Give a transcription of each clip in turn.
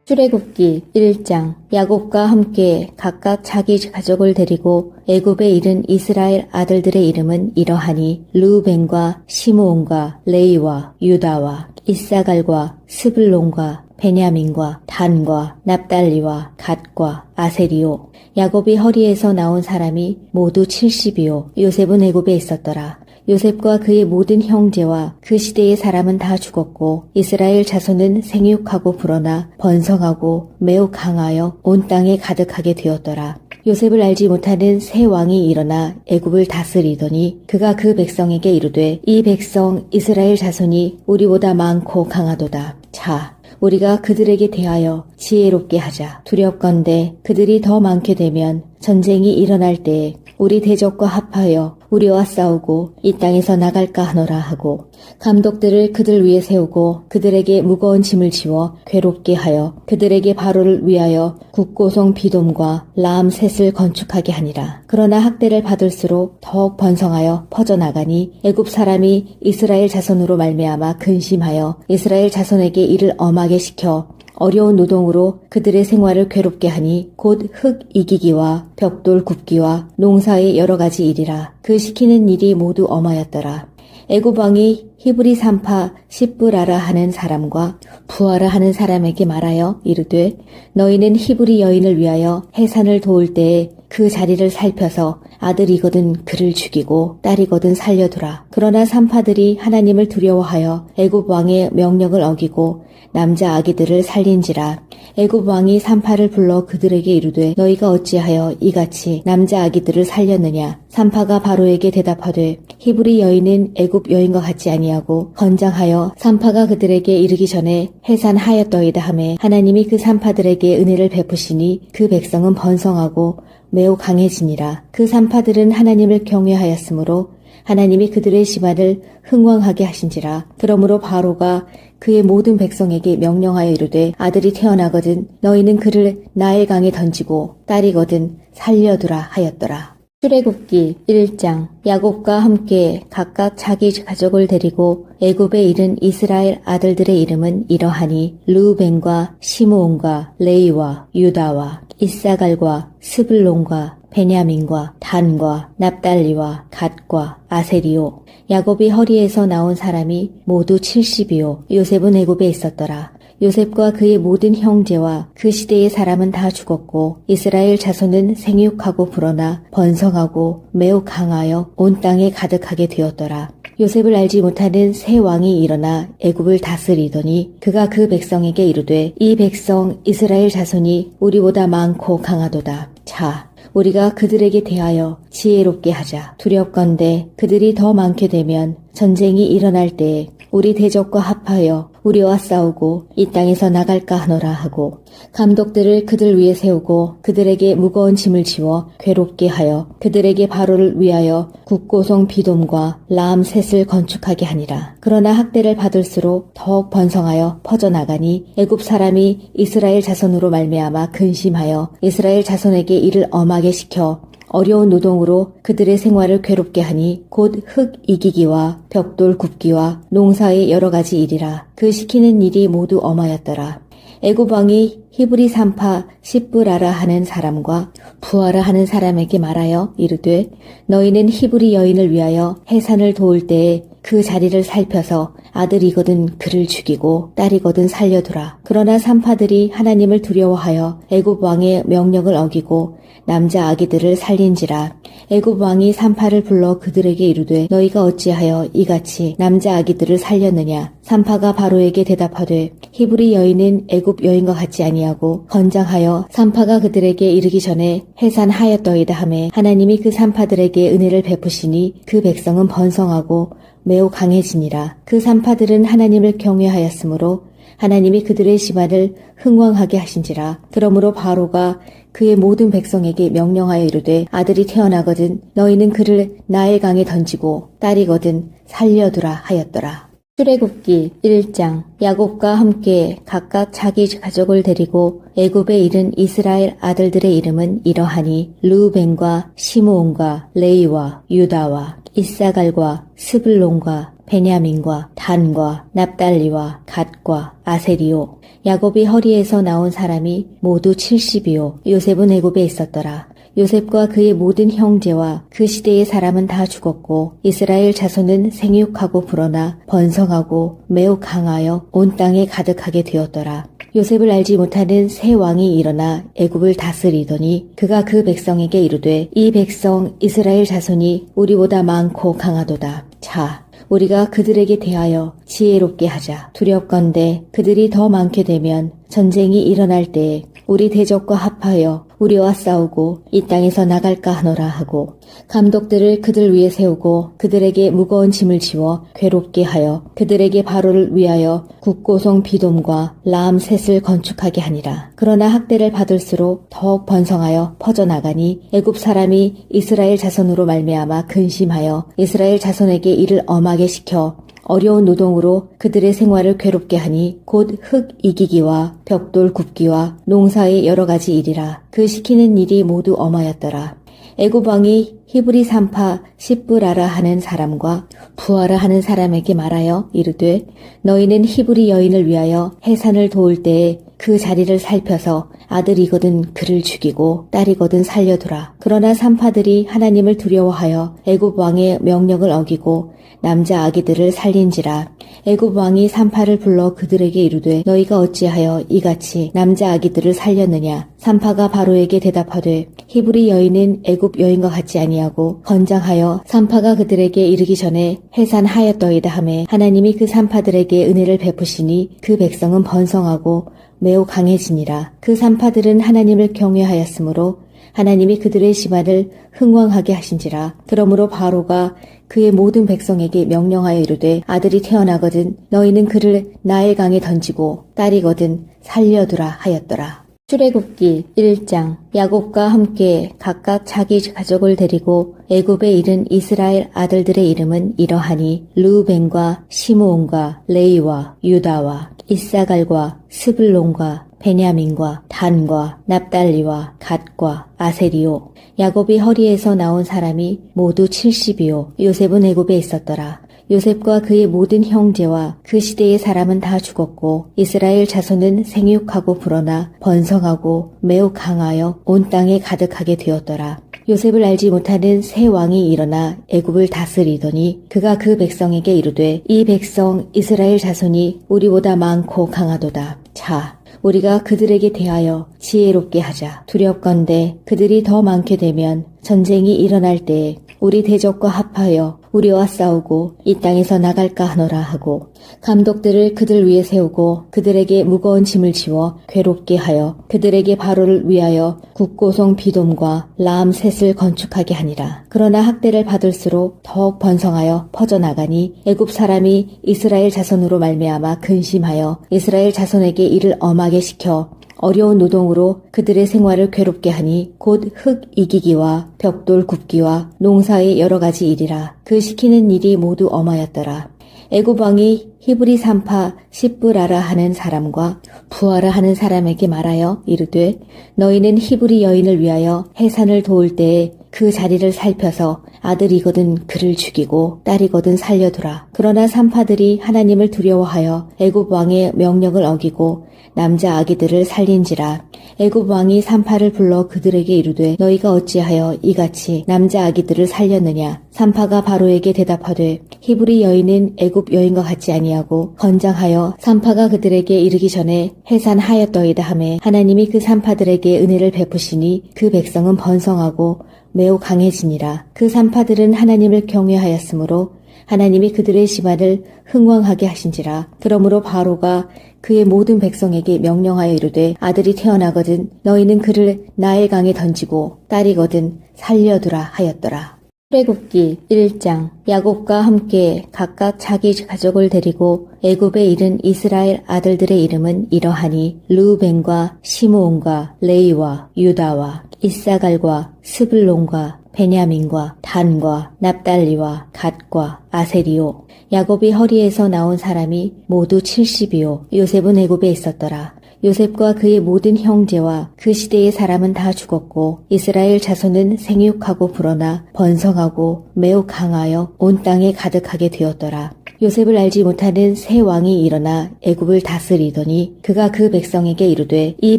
출애굽기 1장. 야곱과 함께 각각 자기 가족을 데리고 애굽에 이른 이스라엘 아들들의 이름은 이러하니 르우벤과 시므온과 레위와 유다와 이사갈과 스불론과 베냐민과 단과 납달리와 갓과 아세리요. 야곱이 허리에서 나온 사람이 모두 70이요. 요셉은 애굽에 있었더라. 요셉과 그의 모든 형제와 그 시대의 사람은 다 죽었고 이스라엘 자손은 생육하고 불어나 번성하고 매우 강하여 온 땅에 가득하게 되었더라. 요셉을 알지 못하는 새 왕이 일어나 애굽을 다스리더니 그가 그 백성에게 이르되 이 백성 이스라엘 자손이 우리보다 많고 강하도다. 자, 우리가 그들에게 대하여 지혜롭게 하자. 두렵건대 그들이 더 많게 되면 전쟁이 일어날 때에 우리 대적과 합하여 우리와 싸우고 이 땅에서 나갈까 하노라 하고 감독들을 그들 위에 세우고 그들에게 무거운 짐을 지워 괴롭게 하여 그들에게 바로를 위하여 국고성 비돔과 라암셋을 건축하게 하니라. 그러나 학대를 받을수록 더욱 번성하여 퍼져나가니 애굽 사람이 이스라엘 자손으로 말미암아 근심하여 이스라엘 자손에게 이를 엄하게 시켜 어려운 노동으로 그들의 생활을 괴롭게 하니 곧 흙 이기기와 벽돌 굽기와 농사의 여러 가지 일이라. 그 시키는 일이 모두 엄하였더라. 애굽 왕이 히브리 산파 십브라라 하는 사람과 부하라 하는 사람에게 말하여 이르되 너희는 히브리 여인을 위하여 해산을 도울 때에 그 자리를 살펴서 아들이거든 그를 죽이고 딸이거든 살려두라. 그러나 산파들이 하나님을 두려워하여 애굽 왕의 명령을 어기고 남자 아기들을 살린지라. 애굽 왕이 산파를 불러 그들에게 이르되 너희가 어찌하여 이같이 남자 아기들을 살렸느냐. 산파가 바로에게 대답하되 히브리 여인은 애굽 여인과 같지 아니하고 건장하여 산파가 그들에게 이르기 전에 해산하였더이다 하매 하나님이 그 산파들에게 은혜를 베푸시니 그 백성은 번성하고 매우 강해지니라. 그 산파들은 하나님을 경외하였으므로 하나님이 그들의 집안을 흥왕하게 하신지라. 그러므로 바로가 그의 모든 백성에게 명령하여 이르되 아들이 태어나거든 너희는 그를 나일강에 던지고 딸이거든 살려두라 하였더라. 출애굽기 1장. 야곱과 함께 각각 자기 가족을 데리고 애굽에 이른 이스라엘 아들들의 이름은 이러하니 르우벤과 시므온과 레위와 유다와 이사갈과 스불론과 베냐민과 단과 납달리와 갓과 아세리요. 야곱이 허리에서 나온 사람이 모두 70이요. 요셉은 애굽에 있었더라. 요셉과 그의 모든 형제와 그 시대의 사람은 다 죽었고 이스라엘 자손은 생육하고 불어나 번성하고 매우 강하여 온 땅에 가득하게 되었더라. 요셉을 알지 못하는 새 왕이 일어나 애굽을 다스리더니 그가 그 백성에게 이르되 이 백성 이스라엘 자손이 우리보다 많고 강하도다. 자, 우리가 그들에게 대하여 지혜롭게 하자. 두렵건대 그들이 더 많게 되면 전쟁이 일어날 때에 우리 대적과 합하여 우리와 싸우고 이 땅에서 나갈까 하노라 하고 감독들을 그들 위에 세우고 그들에게 무거운 짐을 지워 괴롭게 하여 그들에게 바로를 위하여 국고성 비돔과 라암셋을 건축하게 하니라. 그러나 학대를 받을수록 더욱 번성하여 퍼져나가니 애굽 사람이 이스라엘 자손으로 말미암아 근심하여 이스라엘 자손에게 이를 엄하게 시켜 어려운 노동으로 그들의 생활을 괴롭게 하니 곧 흙 이기기와 벽돌 굽기와 농사의 여러 가지 일이라. 그 시키는 일이 모두 엄하였더라. 애굽 왕이 히브리 산파 십브라라 하는 사람과 부하라 하는 사람에게 말하여 이르되 너희는 히브리 여인을 위하여 해산을 도울 때에 그 자리를 살펴서 아들이거든 그를 죽이고 딸이거든 살려두라. 그러나 산파들이 하나님을 두려워하여 애굽 왕의 명령을 어기고 남자 아기들을 살린지라. 애굽 왕이 산파를 불러 그들에게 이르되 너희가 어찌하여 이같이 남자 아기들을 살렸느냐. 산파가 바로에게 대답하되 히브리 여인은 애굽 여인과 같지 아니하고 건장하여 산파가 그들에게 이르기 전에 해산하였더이다 하매 하나님이 그 산파들에게 은혜를 베푸시니 그 백성은 번성하고 매우 강해지니라. 그 산파들은 하나님을 경외하였으므로 하나님이 그들의 집안을 흥왕하게 하신지라. 그러므로 바로가 그의 모든 백성에게 명령하여 이르되 아들이 태어나거든 너희는 그를 나일강에 던지고 딸이거든 살려두라 하였더라. 출애굽기 1장. 야곱과 함께 각각 자기 가족을 데리고 애굽에 이른 이스라엘 아들들의 이름은 이러하니 르우벤과 시므온과 레위와 유다와 이사갈과 스불론과 베냐민과 단과 납달리와 갓과 아셀이요. 야곱이 허리에서 나온 사람이 모두 70이요. 요셉은 애굽에 있었더라. 요셉과 그의 모든 형제와 그 시대의 사람은 다 죽었고 이스라엘 자손은 생육하고 불어나 번성하고 매우 강하여 온 땅에 가득하게 되었더라. 요셉을 알지 못하는 새 왕이 일어나 애굽을 다스리더니 그가 그 백성에게 이르되 이 백성 이스라엘 자손이 우리보다 많고 강하도다. 자, 우리가 그들에게 대하여 지혜롭게 하자. 두렵건대 그들이 더 많게 되면 전쟁이 일어날 때에 우리 대적과 합하여 우리와 싸우고 이 땅에서 나갈까 하노라 하고 감독들을 그들 위에 세우고 그들에게 무거운 짐을 지워 괴롭게 하여 그들에게 바로를 위하여 국고성 비돔과 라암셋을 건축하게 하니라. 그러나 학대를 받을수록 더욱 번성하여 퍼져나가니 애굽 사람이 이스라엘 자손으로 말미암아 근심하여 이스라엘 자손에게 이를 엄하게 시켜 어려운 노동으로 그들의 생활을 괴롭게 하니 곧 흙 이기기와 벽돌 굽기와 농사의 여러 가지 일이라. 그 시키는 일이 모두 엄하였더라. 애굽 왕이 히브리 산파 십브라라 하는 사람과 부하라 하는 사람에게 말하여 이르되 너희는 히브리 여인을 위하여 해산을 도울 때에 그 자리를 살펴서 아들이거든 그를 죽이고 딸이거든 살려두라. 그러나 산파들이 하나님을 두려워하여 애굽 왕의 명령을 어기고 남자 아기들을 살린지라. 애굽 왕이 산파를 불러 그들에게 이르되 너희가 어찌하여 이같이 남자 아기들을 살렸느냐. 산파가 바로에게 대답하되 히브리 여인은 애굽 여인과 같지 아니하고 건장하여 산파가 그들에게 이르기 전에 해산하였더이다 하매 하나님이 그 산파들에게 은혜를 베푸시니 그 백성은 번성하고 매우 강해지니라. 그 산파들은 하나님을 경외하였으므로 하나님이 그들의 집안을 흥왕하게 하신지라. 그러므로 바로가 그의 모든 백성에게 명령하여 이르되 아들이 태어나거든 너희는 그를 나일강에 던지고 딸이거든 살려두라 하였더라. 출애굽기 1장. 야곱과 함께 각각 자기 가족을 데리고 애굽에 이른 이스라엘 아들들의 이름은 이러하니 르우벤과 시므온과 레이와 유다와 이사갈과 스불론과 베냐민과 단과 납달리와 갓과 아셀이요. 야곱이 허리에서 나온 사람이 모두 70이요. 요셉은 애굽에 있었더라. 요셉과 그의 모든 형제와 그 시대의 사람은 다 죽었고 이스라엘 자손은 생육하고 불어나 번성하고 매우 강하여 온 땅에 가득하게 되었더라. 요셉을 알지 못하는 새 왕이 일어나 애굽을 다스리더니 그가 그 백성에게 이르되 이 백성 이스라엘 자손이 우리보다 많고 강하도다. 자, 우리가 그들에게 대하여 지혜롭게 하자. 두렵건대 그들이 더 많게 되면 전쟁이 일어날 때에 우리 대적과 합하여 우리와 싸우고 이 땅에서 나갈까 하노라 하고 감독들을 그들 위에 세우고 그들에게 무거운 짐을 지워 괴롭게 하여 그들에게 바로를 위하여 국고성 비돔과 라암셋을 건축하게 하니라. 그러나 학대를 받을수록 더욱 번성하여 퍼져나가니 애굽 사람이 이스라엘 자손으로 말미암아 근심하여 이스라엘 자손에게 이를 엄하게 시켜 어려운 노동으로 그들의 생활을 괴롭게 하니 곧 흙 이기기와 벽돌 굽기와 농사의 여러 가지 일이라. 그 시키는 일이 모두 엄하였더라. 애굽 왕이 히브리 산파 십브라라 하는 사람과 부하라 하는 사람에게 말하여 이르되 너희는 히브리 여인을 위하여 해산을 도울 때에 그 자리를 살펴서 아들이거든 그를 죽이고 딸이거든 살려두라. 그러나 산파들이 하나님을 두려워하여 애굽 왕의 명령을 어기고 남자 아기들을 살린지라. 애굽 왕이 산파를 불러 그들에게 이르되 너희가 어찌하여 이같이 남자 아기들을 살렸느냐. 산파가 바로에게 대답하되 히브리 여인은 애굽 여인과 같지 아니하고 건장하여 산파가 그들에게 이르기 전에 해산하였더이다 하매 하나님이 그 산파들에게 은혜를 베푸시니 그 백성은 번성하고 매우 강해지니라. 그 산파들은 하나님을 경외하였으므로 하나님이 그들의 집안을 흥왕하게 하신지라. 그러므로 바로가 그의 모든 백성에게 명령하여 이르되 아들이 태어나거든 너희는 그를 나일강에 던지고 딸이거든 살려두라 하였더라. 출애굽기 1장. 야곱과 함께 각각 자기 가족을 데리고 애굽에 이른 이스라엘 아들들의 이름은 이러하니 르우벤과 시므온과 레이와 유다와 이사갈과 스불론과 베냐민과 단과 납달리와 갓과 아셀이요. 야곱이 허리에서 나온 사람이 모두 70이요. 요셉은 애굽에 있었더라. 요셉과 그의 모든 형제와 그 시대의 사람은 다 죽었고 이스라엘 자손은 생육하고 불어나 번성하고 매우 강하여 온 땅에 가득하게 되었더라. 요셉을 알지 못하는 새 왕이 일어나 애굽을 다스리더니 그가 그 백성에게 이르되 이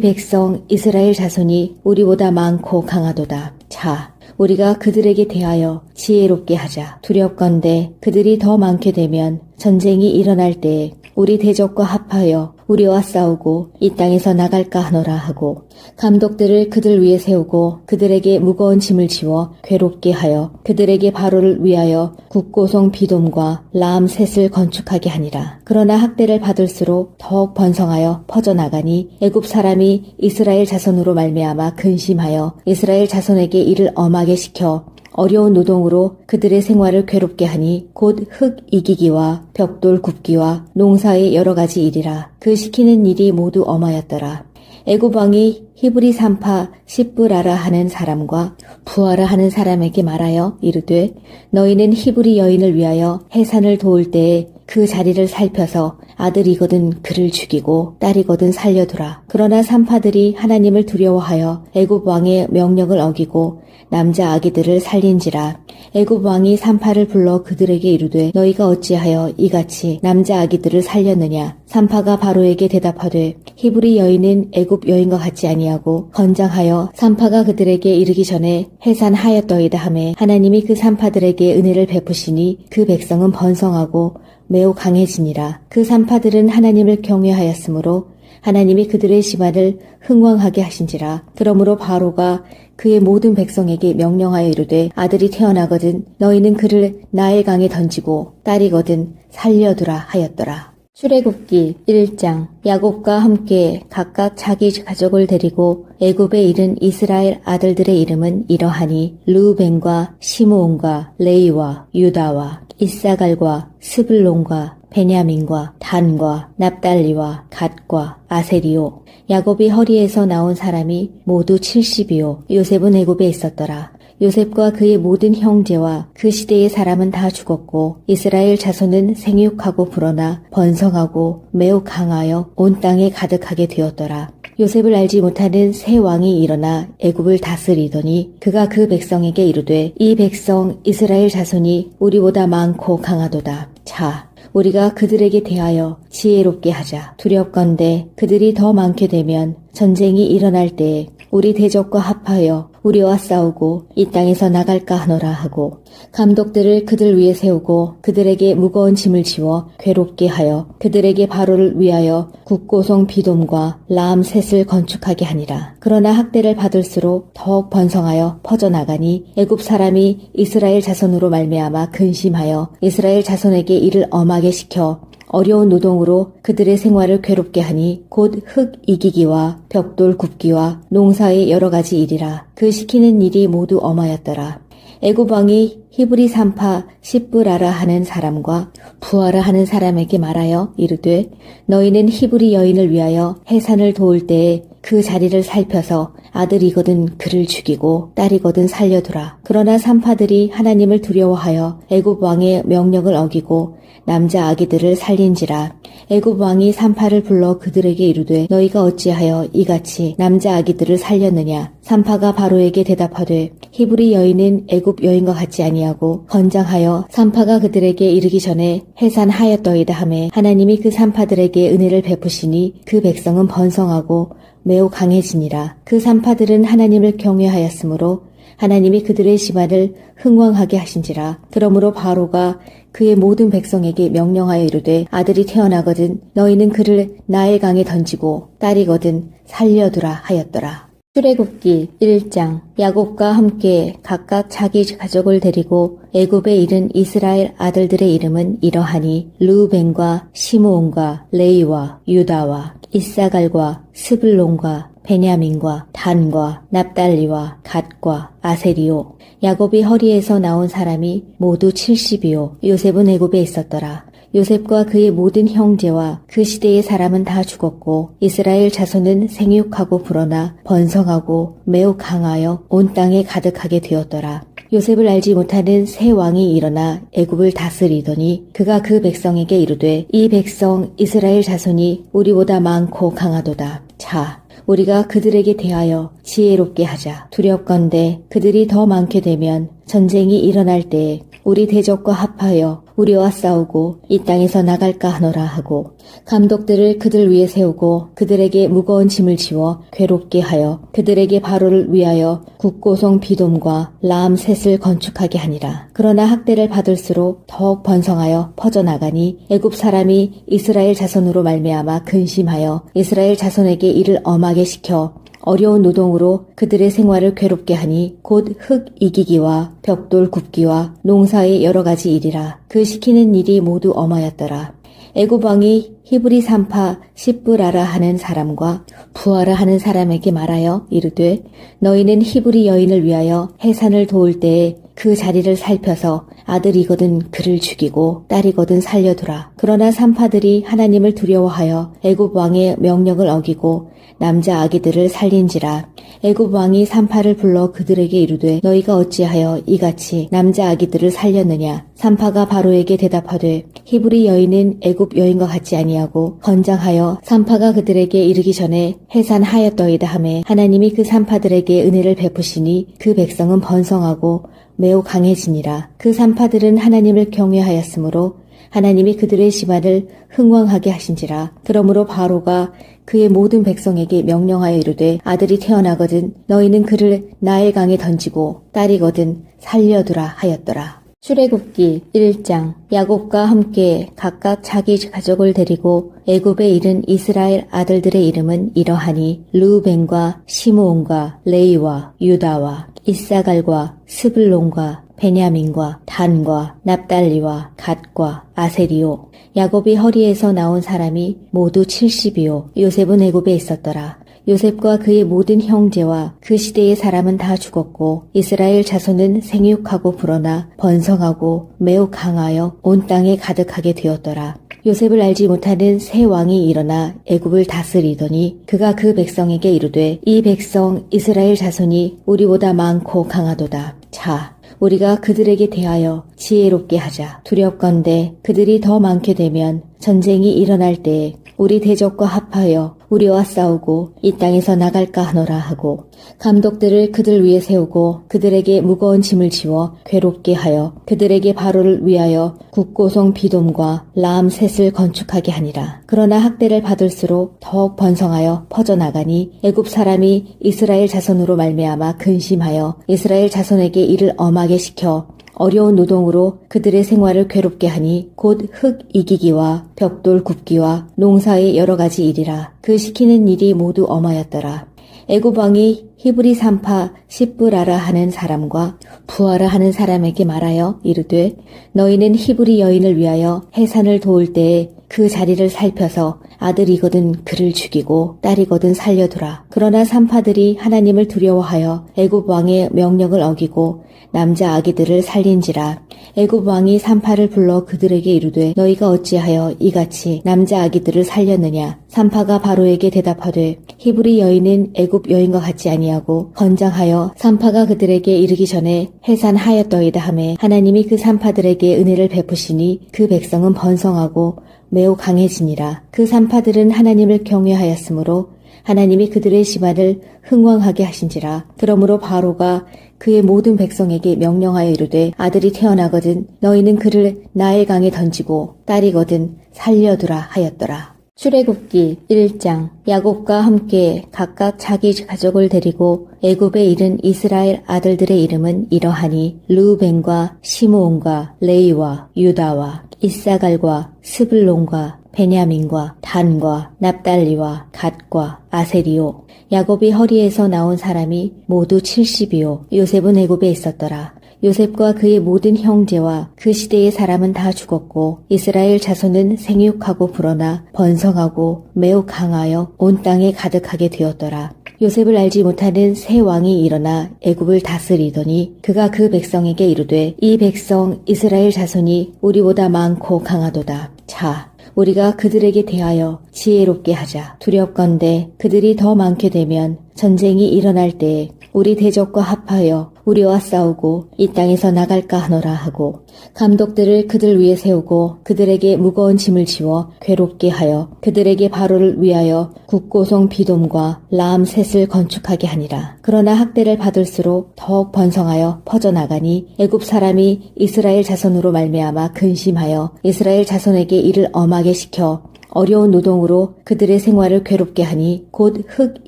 백성 이스라엘 자손이 우리보다 많고 강하도다. 자, 우리가 그들에게 대하여 지혜롭게 하자. 두렵건대 그들이 더 많게 되면 전쟁이 일어날 때에 우리 대적과 합하여 우리와 싸우고 이 땅에서 나갈까 하노라 하고 감독들을 그들 위에 세우고 그들에게 무거운 짐을 지워 괴롭게 하여 그들에게 바로를 위하여 국고성 비돔과 라암셋을 건축하게 하니라. 그러나 학대를 받을수록 더욱 번성하여 퍼져나가니 애굽 사람이 이스라엘 자손으로 말미암아 근심하여 이스라엘 자손에게 이를 엄하게 시켜 어려운 노동으로 그들의 생활을 괴롭게 하니 곧 흙 이기기와 벽돌 굽기와 농사의 여러 가지 일이라. 그 시키는 일이 모두 엄하였더라. 애굽 왕이 히브리 산파 시브라라 하는 사람과 부하라 하는 사람에게 말하여 이르되 너희는 히브리 여인을 위하여 해산을 도울 때에 그 자리를 살펴서 아들이거든 그를 죽이고 딸이거든 살려두라. 그러나 산파들이 하나님을 두려워하여 애굽 왕의 명령을 어기고 남자 아기들을 살린지라. 애굽 왕이 산파를 불러 그들에게 이르되 너희가 어찌하여 이같이 남자 아기들을 살렸느냐. 산파가 바로에게 대답하되 히브리 여인은 애굽 여인과 같지 아니하고 건장하여 산파가 그들에게 이르기 전에 해산하였더이다 하매 하나님이 그 산파들에게 은혜를 베푸시니 그 백성은 번성하고 매우 강해지니라. 그 산파들은 하나님을 경외하였으므로 하나님이 그들의 집안을 흥왕하게 하신지라. 그러므로 바로가 그의 모든 백성에게 명령하여 이르되 아들이 태어나거든 너희는 그를 나일강에 던지고 딸이거든 살려두라 하였더라. 출애굽기 1장. 야곱과 함께 각각 자기 가족을 데리고 애굽에 이른 이스라엘 아들들의 이름은 이러하니 르우벤과 시므온과 레이와 유다와 이사갈과 스불론과 베냐민과 단과 납달리와 갓과 아세리요. 야곱이 허리에서 나온 사람이 모두 70이요. 요셉은 애굽에 있었더라. 요셉과 그의 모든 형제와 그 시대의 사람은 다 죽었고 이스라엘 자손은 생육하고 불어나 번성하고 매우 강하여 온 땅에 가득하게 되었더라. 요셉을 알지 못하는 새 왕이 일어나 애굽을 다스리더니 그가 그 백성에게 이르되 이 백성 이스라엘 자손이 우리보다 많고 강하도다. 자, 우리가 그들에게 대하여 지혜롭게 하자. 두렵건대 그들이 더 많게 되면 전쟁이 일어날 때에 우리 대적과 합하여 우리와 싸우고 이 땅에서 나갈까 하노라 하고 감독들을 그들 위에 세우고 그들에게 무거운 짐을 지워 괴롭게 하여 그들에게 바로를 위하여 국고성 비돔과 라암셋을 건축하게 하니라. 그러나 학대를 받을수록 더욱 번성하여 퍼져나가니 애굽 사람이 이스라엘 자손으로 말미암아 근심하여 이스라엘 자손에게 이를 엄하게 시켜 어려운 노동으로 그들의 생활을 괴롭게 하니 곧 흙 이기기와 벽돌 굽기와 농사의 여러 가지 일이라. 그 시키는 일이 모두 엄하였더라. 애굽 왕이 히브리 산파 시브라라 하는 사람과 부하라 하는 사람에게 말하여 이르되 너희는 히브리 여인을 위하여 해산을 도울 때에 그 자리를 살펴서 아들이거든 그를 죽이고 딸이거든 살려두라. 그러나 산파들이 하나님을 두려워하여 애굽 왕의 명령을 어기고 남자 아기들을 살린지라. 애굽 왕이 산파를 불러 그들에게 이르되 너희가 어찌하여 이같이 남자 아기들을 살렸느냐. 산파가 바로에게 대답하되 히브리 여인은 애굽 여인과 같지 아니하고 건장하여 산파가 그들에게 이르기 전에 해산하였더이다 하매 하나님이 그 산파들에게 은혜를 베푸시니 그 백성은 번성하고 매우 강해지니라. 그 산파들은 하나님을 경외하였으므로 하나님이 그들의 집안을 흥왕하게 하신지라. 그러므로 바로가 그의 모든 백성에게 명령하여 이르되 아들이 태어나거든 너희는 그를 나일강에 던지고 딸이거든 살려두라 하였더라. 출애굽기 1장. 야곱과 함께 각각 자기 가족을 데리고 애굽에 이른 이스라엘 아들들의 이름은 이러하니 르우벤과 시므온과 레이와 유다와 이사갈과 스불론과 베냐민과 단과 납달리와 갓과 아세리요. 야곱이 허리에서 나온 사람이 모두 70이요. 요셉은 애굽에 있었더라. 요셉과 그의 모든 형제와 그 시대의 사람은 다 죽었고 이스라엘 자손은 생육하고 불어나 번성하고 매우 강하여 온 땅에 가득하게 되었더라. 요셉을 알지 못하는 새 왕이 일어나 애굽을 다스리더니 그가 그 백성에게 이르되 이 백성 이스라엘 자손이 우리보다 많고 강하도다. 자, 우리가 그들에게 대하여 지혜롭게 하자. 두렵건대 그들이 더 많게 되면 전쟁이 일어날 때에 우리 대적과 합하여 우리와 싸우고 이 땅에서 나갈까 하노라 하고 감독들을 그들 위에 세우고 그들에게 무거운 짐을 지워 괴롭게 하여 그들에게 바로를 위하여 국고성 비돔과 라암셋을 건축하게 하니라. 그러나 학대를 받을수록 더욱 번성하여 퍼져나가니 애굽 사람이 이스라엘 자손으로 말미암아 근심하여 이스라엘 자손에게 이를 엄하게 시켜 어려운 노동으로 그들의 생활을 괴롭게 하니 곧 흙 이기기와 벽돌 굽기와 농사의 여러 가지 일이라. 그 시키는 일이 모두 엄하였더라. 애굽 왕이 히브리 산파 시브라라 하는 사람과 부하라 하는 사람에게 말하여 이르되 너희는 히브리 여인을 위하여 해산을 도울 때에 그 자리를 살펴서 아들이거든 그를 죽이고 딸이거든 살려두라. 그러나 산파들이 하나님을 두려워하여 애굽 왕의 명령을 어기고 남자 아기들을 살린지라. 애굽 왕이 산파를 불러 그들에게 이르되 너희가 어찌하여 이같이 남자 아기들을 살렸느냐. 산파가 바로에게 대답하되 히브리 여인은 애굽 여인과 같지 아니하고 건장하여 산파가 그들에게 이르기 전에 해산하였더이다 하매 하나님이 그 산파들에게 은혜를 베푸시니 그 백성은 번성하고 매우 강해지니라. 그 산파들은 하나님을 경외하였으므로 하나님이 그들의 집안을 흥왕하게 하신지라. 그러므로 바로가 그의 모든 백성에게 명령하여 이르되 아들이 태어나거든 너희는 그를 나일강에 던지고 딸이거든 살려두라 하였더라. 출애굽기 1장. 야곱과 함께 각각 자기 가족을 데리고 애굽에 이른 이스라엘 아들들의 이름은 이러하니 르우벤과 시므온과 레이와 유다와 이사갈과 스불론과 베냐민과 단과 납달리와 갓과 아세리요. 야곱이 허리에서 나온 사람이 모두 70이요. 요셉은 애굽에 있었더라. 요셉과 그의 모든 형제와 그 시대의 사람은 다 죽었고 이스라엘 자손은 생육하고 불어나 번성하고 매우 강하여 온 땅에 가득하게 되었더라. 요셉을 알지 못하는 새 왕이 일어나 애굽을 다스리더니 그가 그 백성에게 이르되 이 백성 이스라엘 자손이 우리보다 많고 강하도다. 자, 우리가 그들에게 대하여 지혜롭게 하자. 두렵건대 그들이 더 많게 되면 전쟁이 일어날 때에 우리 대적과 합하여 우리와 싸우고 이 땅에서 나갈까 하노라 하고 감독들을 그들 위에 세우고 그들에게 무거운 짐을 지워 괴롭게 하여 그들에게 바로를 위하여 국고성 비돔과 라암셋을 건축하게 하니라. 그러나 학대를 받을수록 더욱 번성하여 퍼져나가니 애굽 사람이 이스라엘 자손으로 말미암아 근심하여 이스라엘 자손에게 이를 엄하게 시켜 어려운 노동으로 그들의 생활을 괴롭게 하니 곧 흙 이기기와 벽돌 굽기와 농사의 여러 가지 일이라. 그 시키는 일이 모두 엄하였더라. 애굽 왕이 히브리 산파 시브라라 하는 사람과 부하라 하는 사람에게 말하여 이르되 너희는 히브리 여인을 위하여 해산을 도울 때에 그 자리를 살펴서 아들이거든 그를 죽이고 딸이거든 살려두라. 그러나 산파들이 하나님을 두려워하여 애굽 왕의 명령을 어기고 남자 아기들을 살린지라. 애굽 왕이 산파를 불러 그들에게 이르되 너희가 어찌하여 이같이 남자 아기들을 살렸느냐. 산파가 바로에게 대답하되 히브리 여인은 애굽 여인과 같지 아니하고 건장하여 산파가 그들에게 이르기 전에 해산하였더이다 하매 하나님이 그 산파들에게 은혜를 베푸시니 그 백성은 번성하고 매우 강해지니라. 그 산파들은 하나님을 경외하였으므로 하나님이 그들의 집안을 흥왕하게 하신지라. 그러므로 바로가 그의 모든 백성에게 명령하여 이르되 아들이 태어나거든 너희는 그를 나일강에 던지고 딸이거든 살려두라 하였더라. 출애굽기 1장. 야곱과 함께 각각 자기 가족을 데리고 애굽에 이른 이스라엘 아들들의 이름은 이러하니 르우벤과 시므온과 레이와 유다와 이사갈과 스불론과 베냐민과 단과 납달리와 갓과 아세리요. 야곱이 허리에서 나온 사람이 모두 70이요. 요셉은 애굽에 있었더라. 요셉과 그의 모든 형제와 그 시대의 사람은 다 죽었고 이스라엘 자손은 생육하고 불어나 번성하고 매우 강하여 온 땅에 가득하게 되었더라. 요셉을 알지 못하는 새 왕이 일어나 애굽을 다스리더니 그가 그 백성에게 이르되 이 백성 이스라엘 자손이 우리보다 많고 강하도다. 자, 우리가 그들에게 대하여 지혜롭게 하자. 두렵건대 그들이 더 많게 되면 전쟁이 일어날 때에 우리 대적과 합하여 우리와 싸우고 이 땅에서 나갈까 하노라 하고 감독들을 그들 위에 세우고 그들에게 무거운 짐을 지워 괴롭게 하여 그들에게 바로를 위하여 국고성 비돔과 라암셋을 건축하게 하니라. 그러나 학대를 받을수록 더욱 번성하여 퍼져나가니 애굽 사람이 이스라엘 자손으로 말미암아 근심하여 이스라엘 자손에게 이를 엄하게 시켜 어려운 노동으로 그들의 생활을 괴롭게 하니 곧 흙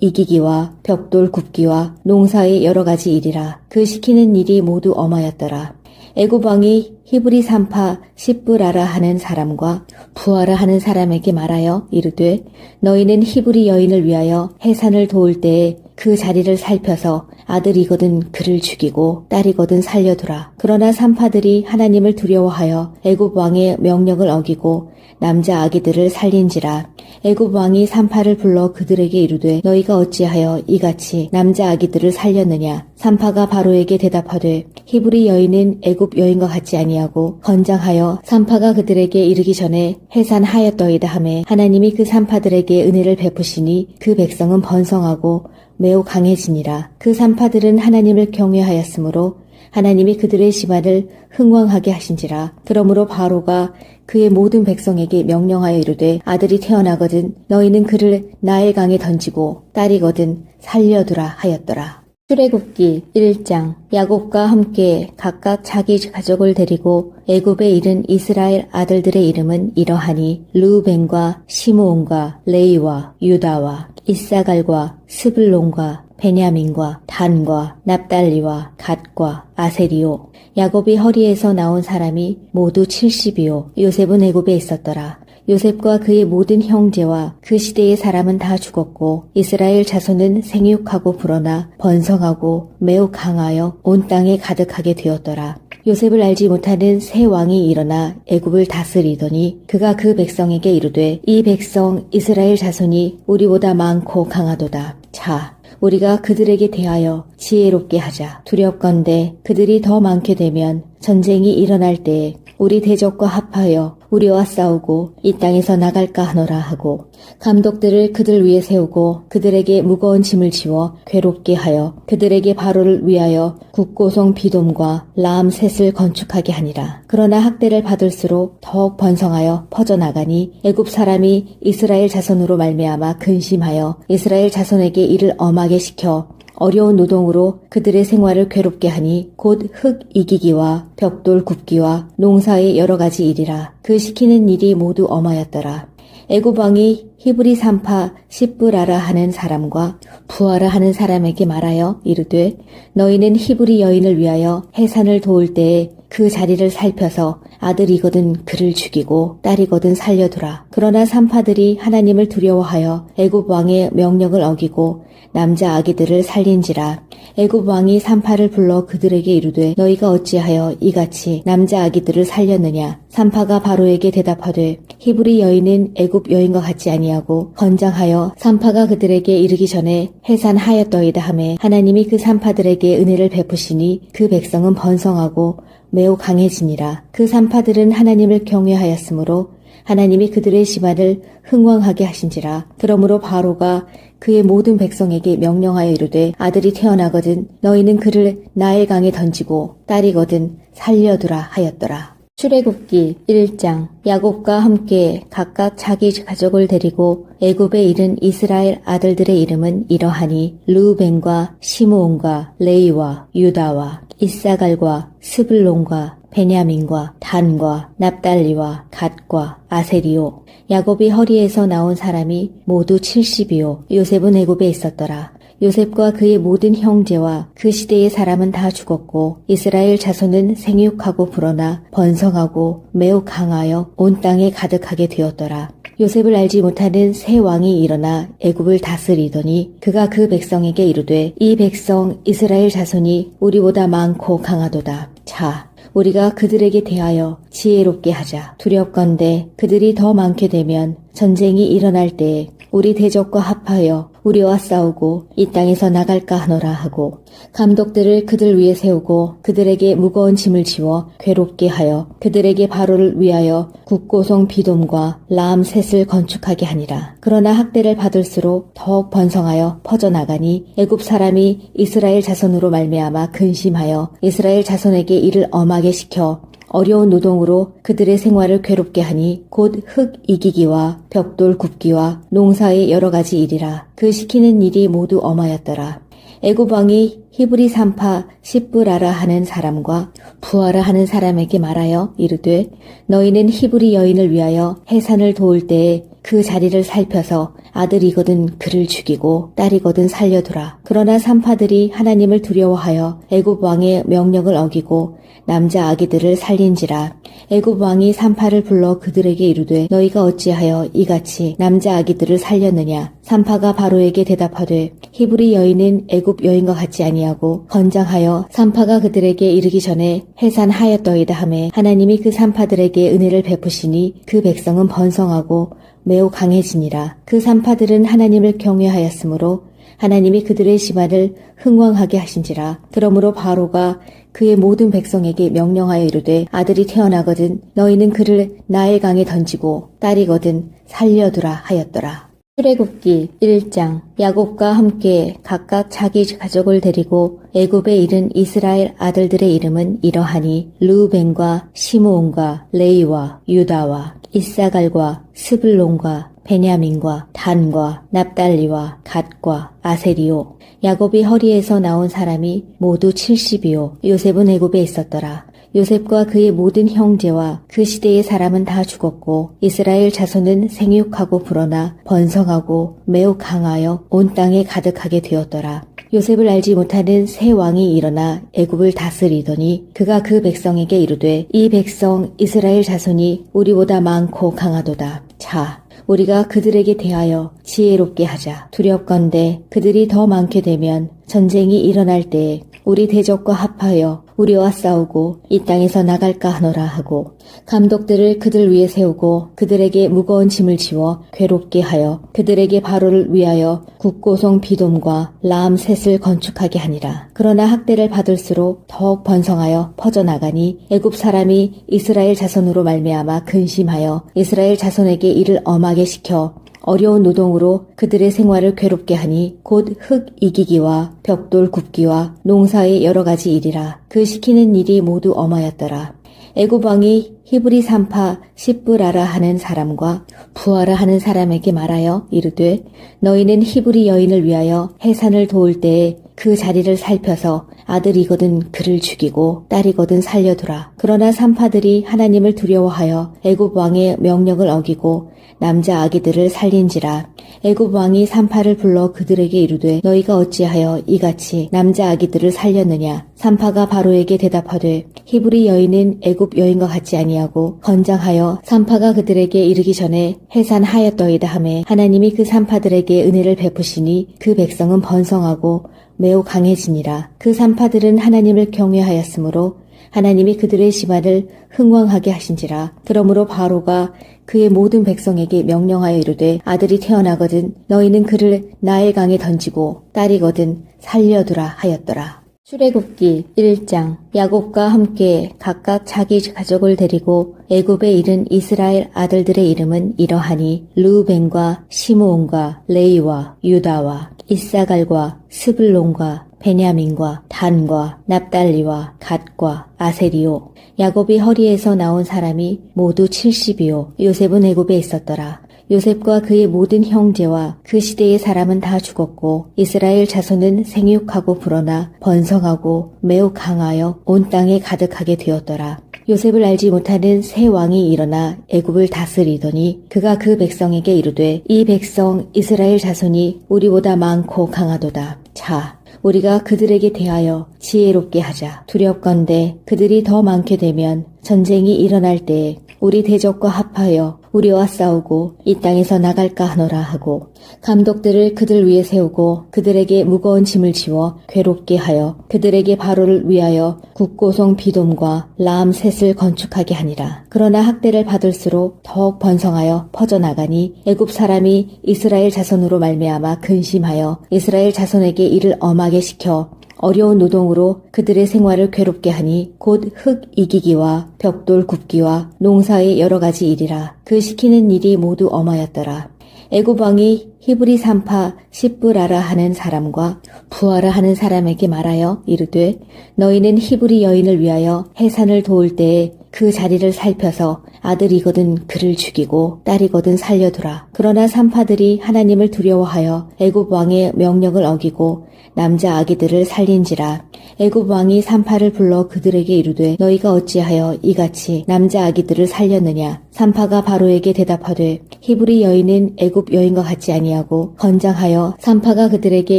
이기기와 벽돌 굽기와 농사의 여러 가지 일이라. 그 시키는 일이 모두 엄하였더라. 애굽 왕이 히브리 산파 십브라라 하는 사람과 부하라 하는 사람에게 말하여 이르되 너희는 히브리 여인을 위하여 해산을 도울 때에 그 자리를 살펴서 아들이거든 그를 죽이고 딸이거든 살려두라. 그러나 산파들이 하나님을 두려워하여 애굽 왕의 명령을 어기고 남자 아기들을 살린지라. 애굽 왕이 산파를 불러 그들에게 이르되 너희가 어찌하여 이같이 남자 아기들을 살렸느냐. 산파가 바로에게 대답하되 히브리 여인은 애굽 여인과 같지 아니하고 건장하여 산파가 그들에게 이르기 전에 해산하였더이다 하매 하나님이 그 산파들에게 은혜를 베푸시니 그 백성은 번성하고 매우 강해지니라. 그 산파들은 하나님을 경외하였으므로 하나님이 그들의 집안을 흥왕하게 하신지라. 그러므로 바로가 그의 모든 백성에게 명령하여 이르되 아들이 태어나거든 너희는 그를 나일강에 던지고 딸이거든 살려두라 하였더라. 출애굽기 1장. 야곱과 함께 각각 자기 가족을 데리고 애굽에 이른 이스라엘 아들들의 이름은 이러하니 르우벤과 시므온과 레이와 유다와 이사갈과 스불론과 베냐민과 단과 납달리와 갓과 아세리요. 야곱이 허리에서 나온 사람이 모두 70이요. 요셉은 애굽에 있었더라. 요셉과 그의 모든 형제와 그 시대의 사람은 다 죽었고 이스라엘 자손은 생육하고 불어나 번성하고 매우 강하여 온 땅에 가득하게 되었더라. 요셉을 알지 못하는 새 왕이 일어나 애굽을 다스리더니 그가 그 백성에게 이르되 이 백성 이스라엘 자손이 우리보다 많고 강하도다. 자, 우리가 그들에게 대하여 지혜롭게 하자. 두렵건대 그들이 더 많게 되면 전쟁이 일어날 때에 우리 대적과 합하여 우리와 싸우고 이 땅에서 나갈까 하노라 하고 감독들을 그들 위에 세우고 그들에게 무거운 짐을 지워 괴롭게 하여 그들에게 바로를 위하여 국고성 비돔과 라암셋을 건축하게 하니라. 그러나 학대를 받을수록 더욱 번성하여 퍼져나가니 애굽 사람이 이스라엘 자손으로 말미암아 근심하여 이스라엘 자손에게 이를 엄하게 시켜 어려운 노동으로 그들의 생활을 괴롭게 하니 곧 흙 이기기와 벽돌 굽기와 농사의 여러 가지 일이라. 그 시키는 일이 모두 엄하였더라. 애굽 왕이 히브리 산파 십브라라 하는 사람과 부하라 하는 사람에게 말하여 이르되 너희는 히브리 여인을 위하여 해산을 도울 때에 그 자리를 살펴서 아들이거든 그를 죽이고 딸이거든 살려두라. 그러나 산파들이 하나님을 두려워하여 애굽 왕의 명령을 어기고 남자 아기들을 살린지라. 애굽 왕이 산파를 불러 그들에게 이르되 너희가 어찌하여 이같이 남자 아기들을 살렸느냐. 산파가 바로에게 대답하되 히브리 여인은 애굽 여인과 같지 아니하고 건장하여 산파가 그들에게 이르기 전에 해산하였더이다 하매 하나님이 그 산파들에게 은혜를 베푸시니 그 백성은 번성하고 매우 강해지니라. 그 산파들은 하나님을 경외하였으므로 하나님이 그들의 집안을 흥왕하게 하신지라. 그러므로 바로가 그의 모든 백성에게 명령하여 이르되 아들이 태어나거든 너희는 그를 나일강에 던지고 딸이거든 살려두라 하였더라. 출애굽기 1장. 야곱과 함께 각각 자기 가족을 데리고 애굽에 이른 이스라엘 아들들의 이름은 이러하니 르우벤과 시므온과 레이와 유다와 이사갈과 스불론과 베냐민과 단과 납달리와 갓과 아세리요. 야곱이 허리에서 나온 사람이 모두 70이요. 요셉은 애굽에 있었더라. 요셉과 그의 모든 형제와 그 시대의 사람은 다 죽었고 이스라엘 자손은 생육하고 불어나 번성하고 매우 강하여 온 땅에 가득하게 되었더라. 요셉을 알지 못하는 새 왕이 일어나 애굽을 다스리더니 그가 그 백성에게 이르되 이 백성 이스라엘 자손이 우리보다 많고 강하도다. 자, 우리가 그들에게 대하여 지혜롭게 하자. 두렵건대 그들이 더 많게 되면 전쟁이 일어날 때에 우리 대적과 합하여 우리와 싸우고 이 땅에서 나갈까 하노라 하고 감독들을 그들 위에 세우고 그들에게 무거운 짐을 지워 괴롭게 하여 그들에게 바로를 위하여 국고성 비돔과 라암셋을 건축하게 하니라. 그러나 학대를 받을수록 더욱 번성하여 퍼져나가니 애굽 사람이 이스라엘 자손으로 말미암아 근심하여 이스라엘 자손에게 이를 엄하게 시켜 어려운 노동으로 그들의 생활을 괴롭게 하니 곧 흙 이기기와 벽돌 굽기와 농사의 여러 가지 일이라. 그 시키는 일이 모두 엄하였더라. 애굽 왕이 히브리 산파 십브라라 하는 사람과 부하라 하는 사람에게 말하여 이르되 너희는 히브리 여인을 위하여 해산을 도울 때에 그 자리를 살펴서 아들이거든 그를 죽이고 딸이거든 살려두라. 그러나 산파들이 하나님을 두려워하여 애굽 왕의 명령을 어기고 남자 아기들을 살린지라. 애굽 왕이 산파를 불러 그들에게 이르되 너희가 어찌하여 이같이 남자 아기들을 살렸느냐. 산파가 바로에게 대답하되 히브리 여인은 애굽 여인과 같지 아니하고 건장하여 산파가 그들에게 이르기 전에 해산하였더이다 하매 하나님이 그 산파들에게 은혜를 베푸시니 그 백성은 번성하고 매우 강해지니라. 그 산파들은 하나님을 경외하였으므로 하나님이 그들의 집안을 흥왕하게 하신지라. 그러므로 바로가 그의 모든 백성에게 명령하여 이르되 아들이 태어나거든 너희는 그를 나일 강에 던지고 딸이거든 살려두라 하였더라. 출애굽기 1장. 야곱과 함께 각각 자기 가족을 데리고 애굽에 이른 이스라엘 아들들의 이름은 이러하니 르우벤과 시므온과 레이와 유다와 이사갈과 스불론과 베냐민과 단과 납달리와 갓과 아세리요. 야곱이 허리에서 나온 사람이 모두 70이요. 요셉은 애굽에 있었더라. 요셉과 그의 모든 형제와 그 시대의 사람은 다 죽었고 이스라엘 자손은 생육하고 불어나 번성하고 매우 강하여 온 땅에 가득하게 되었더라. 요셉을 알지 못하는 새 왕이 일어나 애굽을 다스리더니 그가 그 백성에게 이르되 이 백성 이스라엘 자손이 우리보다 많고 강하도다. 자, 우리가 그들에게 대하여 지혜롭게 하자. 두렵건대 그들이 더 많게 되면 전쟁이 일어날 때에 우리 대적과 합하여 우리와 싸우고 이 땅에서 나갈까 하노라 하고 감독들을 그들 위에 세우고 그들에게 무거운 짐을 지워 괴롭게 하여 그들에게 바로를 위하여 국고성 비돔과 라암셋을 건축하게 하니라. 그러나 학대를 받을수록 더욱 번성하여 퍼져나가니 애굽 사람이 이스라엘 자손으로 말미암아 근심하여 이스라엘 자손에게 이를 엄하게 시켜 어려운 노동으로 그들의 생활을 괴롭게 하니 곧 흙 이기기와 벽돌 굽기와 농사의 여러 가지 일이라. 그 시키는 일이 모두 엄하였더라. 애굽 왕이 히브리 산파 십브라라 하는 사람과 부하라 하는 사람에게 말하여 이르되 너희는 히브리 여인을 위하여 해산을 도울 때에 그 자리를 살펴서 아들이거든 그를 죽이고 딸이거든 살려두라. 그러나 산파들이 하나님을 두려워하여 애굽 왕의 명령을 어기고 남자 아기들을 살린지라. 애굽 왕이 산파를 불러 그들에게 이르되 너희가 어찌하여 이같이 남자 아기들을 살렸느냐. 산파가 바로에게 대답하되 히브리 여인은 애굽 여인과 같지 아니하고 건장하여 산파가 그들에게 이르기 전에 해산하였더이다 하매 하나님이 그 산파들에게 은혜를 베푸시니 그 백성은 번성하고 매우 강해지니라. 그 산파들은 하나님을 경외하였으므로 하나님이 그들의 집안을 흥왕하게 하신지라. 그러므로 바로가 그의 모든 백성에게 명령하여 이르되 아들이 태어나거든 너희는 그를 나일 강에 던지고 딸이거든 살려두라 하였더라. 출애굽기 1장. 야곱과 함께 각각 자기 가족을 데리고 애굽에 이른 이스라엘 아들들의 이름은 이러하니 르우벤과 시므온과 레이와 유다와 이사갈과 스불론과 베냐민과 단과 납달리와 갓과 아세리요. 야곱이 허리에서 나온 사람이 모두 70이요. 요셉은 애굽에 있었더라. 요셉과 그의 모든 형제와 그 시대의 사람은 다 죽었고 이스라엘 자손은 생육하고 불어나 번성하고 매우 강하여 온 땅에 가득하게 되었더라. 요셉을 알지 못하는 새 왕이 일어나 애굽을 다스리더니 그가 그 백성에게 이르되 이 백성 이스라엘 자손이 우리보다 많고 강하도다. 자, 우리가 그들에게 대하여 지혜롭게 하자. 두렵건대 그들이 더 많게 되면 전쟁이 일어날 때에 우리 대적과 합하여 우리와 싸우고 이 땅에서 나갈까 하노라 하고 감독들을 그들 위에 세우고 그들에게 무거운 짐을 지워 괴롭게 하여 그들에게 바로를 위하여 국고성 비돔과 라암셋을 건축하게 하니라. 그러나 학대를 받을수록 더욱 번성하여 퍼져나가니 애굽 사람이 이스라엘 자손으로 말미암아 근심하여 이스라엘 자손에게 이를 엄하게 시켜 어려운 노동으로 그들의 생활을 괴롭게 하니 곧 흙 이기기와 벽돌 굽기와 농사의 여러 가지 일이라. 그 시키는 일이 모두 엄하였더라. 애굽 왕이 히브리 산파 십브라라 하는 사람과 부하라 하는 사람에게 말하여 이르되 너희는 히브리 여인을 위하여 해산을 도울 때에 그 자리를 살펴서 아들이거든 그를 죽이고 딸이거든 살려두라. 그러나 산파들이 하나님을 두려워하여 애굽 왕의 명령을 어기고 남자 아기들을 살린지라. 애굽 왕이 산파를 불러 그들에게 이르되 너희가 어찌하여 이같이 남자 아기들을 살렸느냐. 산파가 바로에게 대답하되 히브리 여인은 애굽 여인과 같지 아니하고 건장하여 산파가 그들에게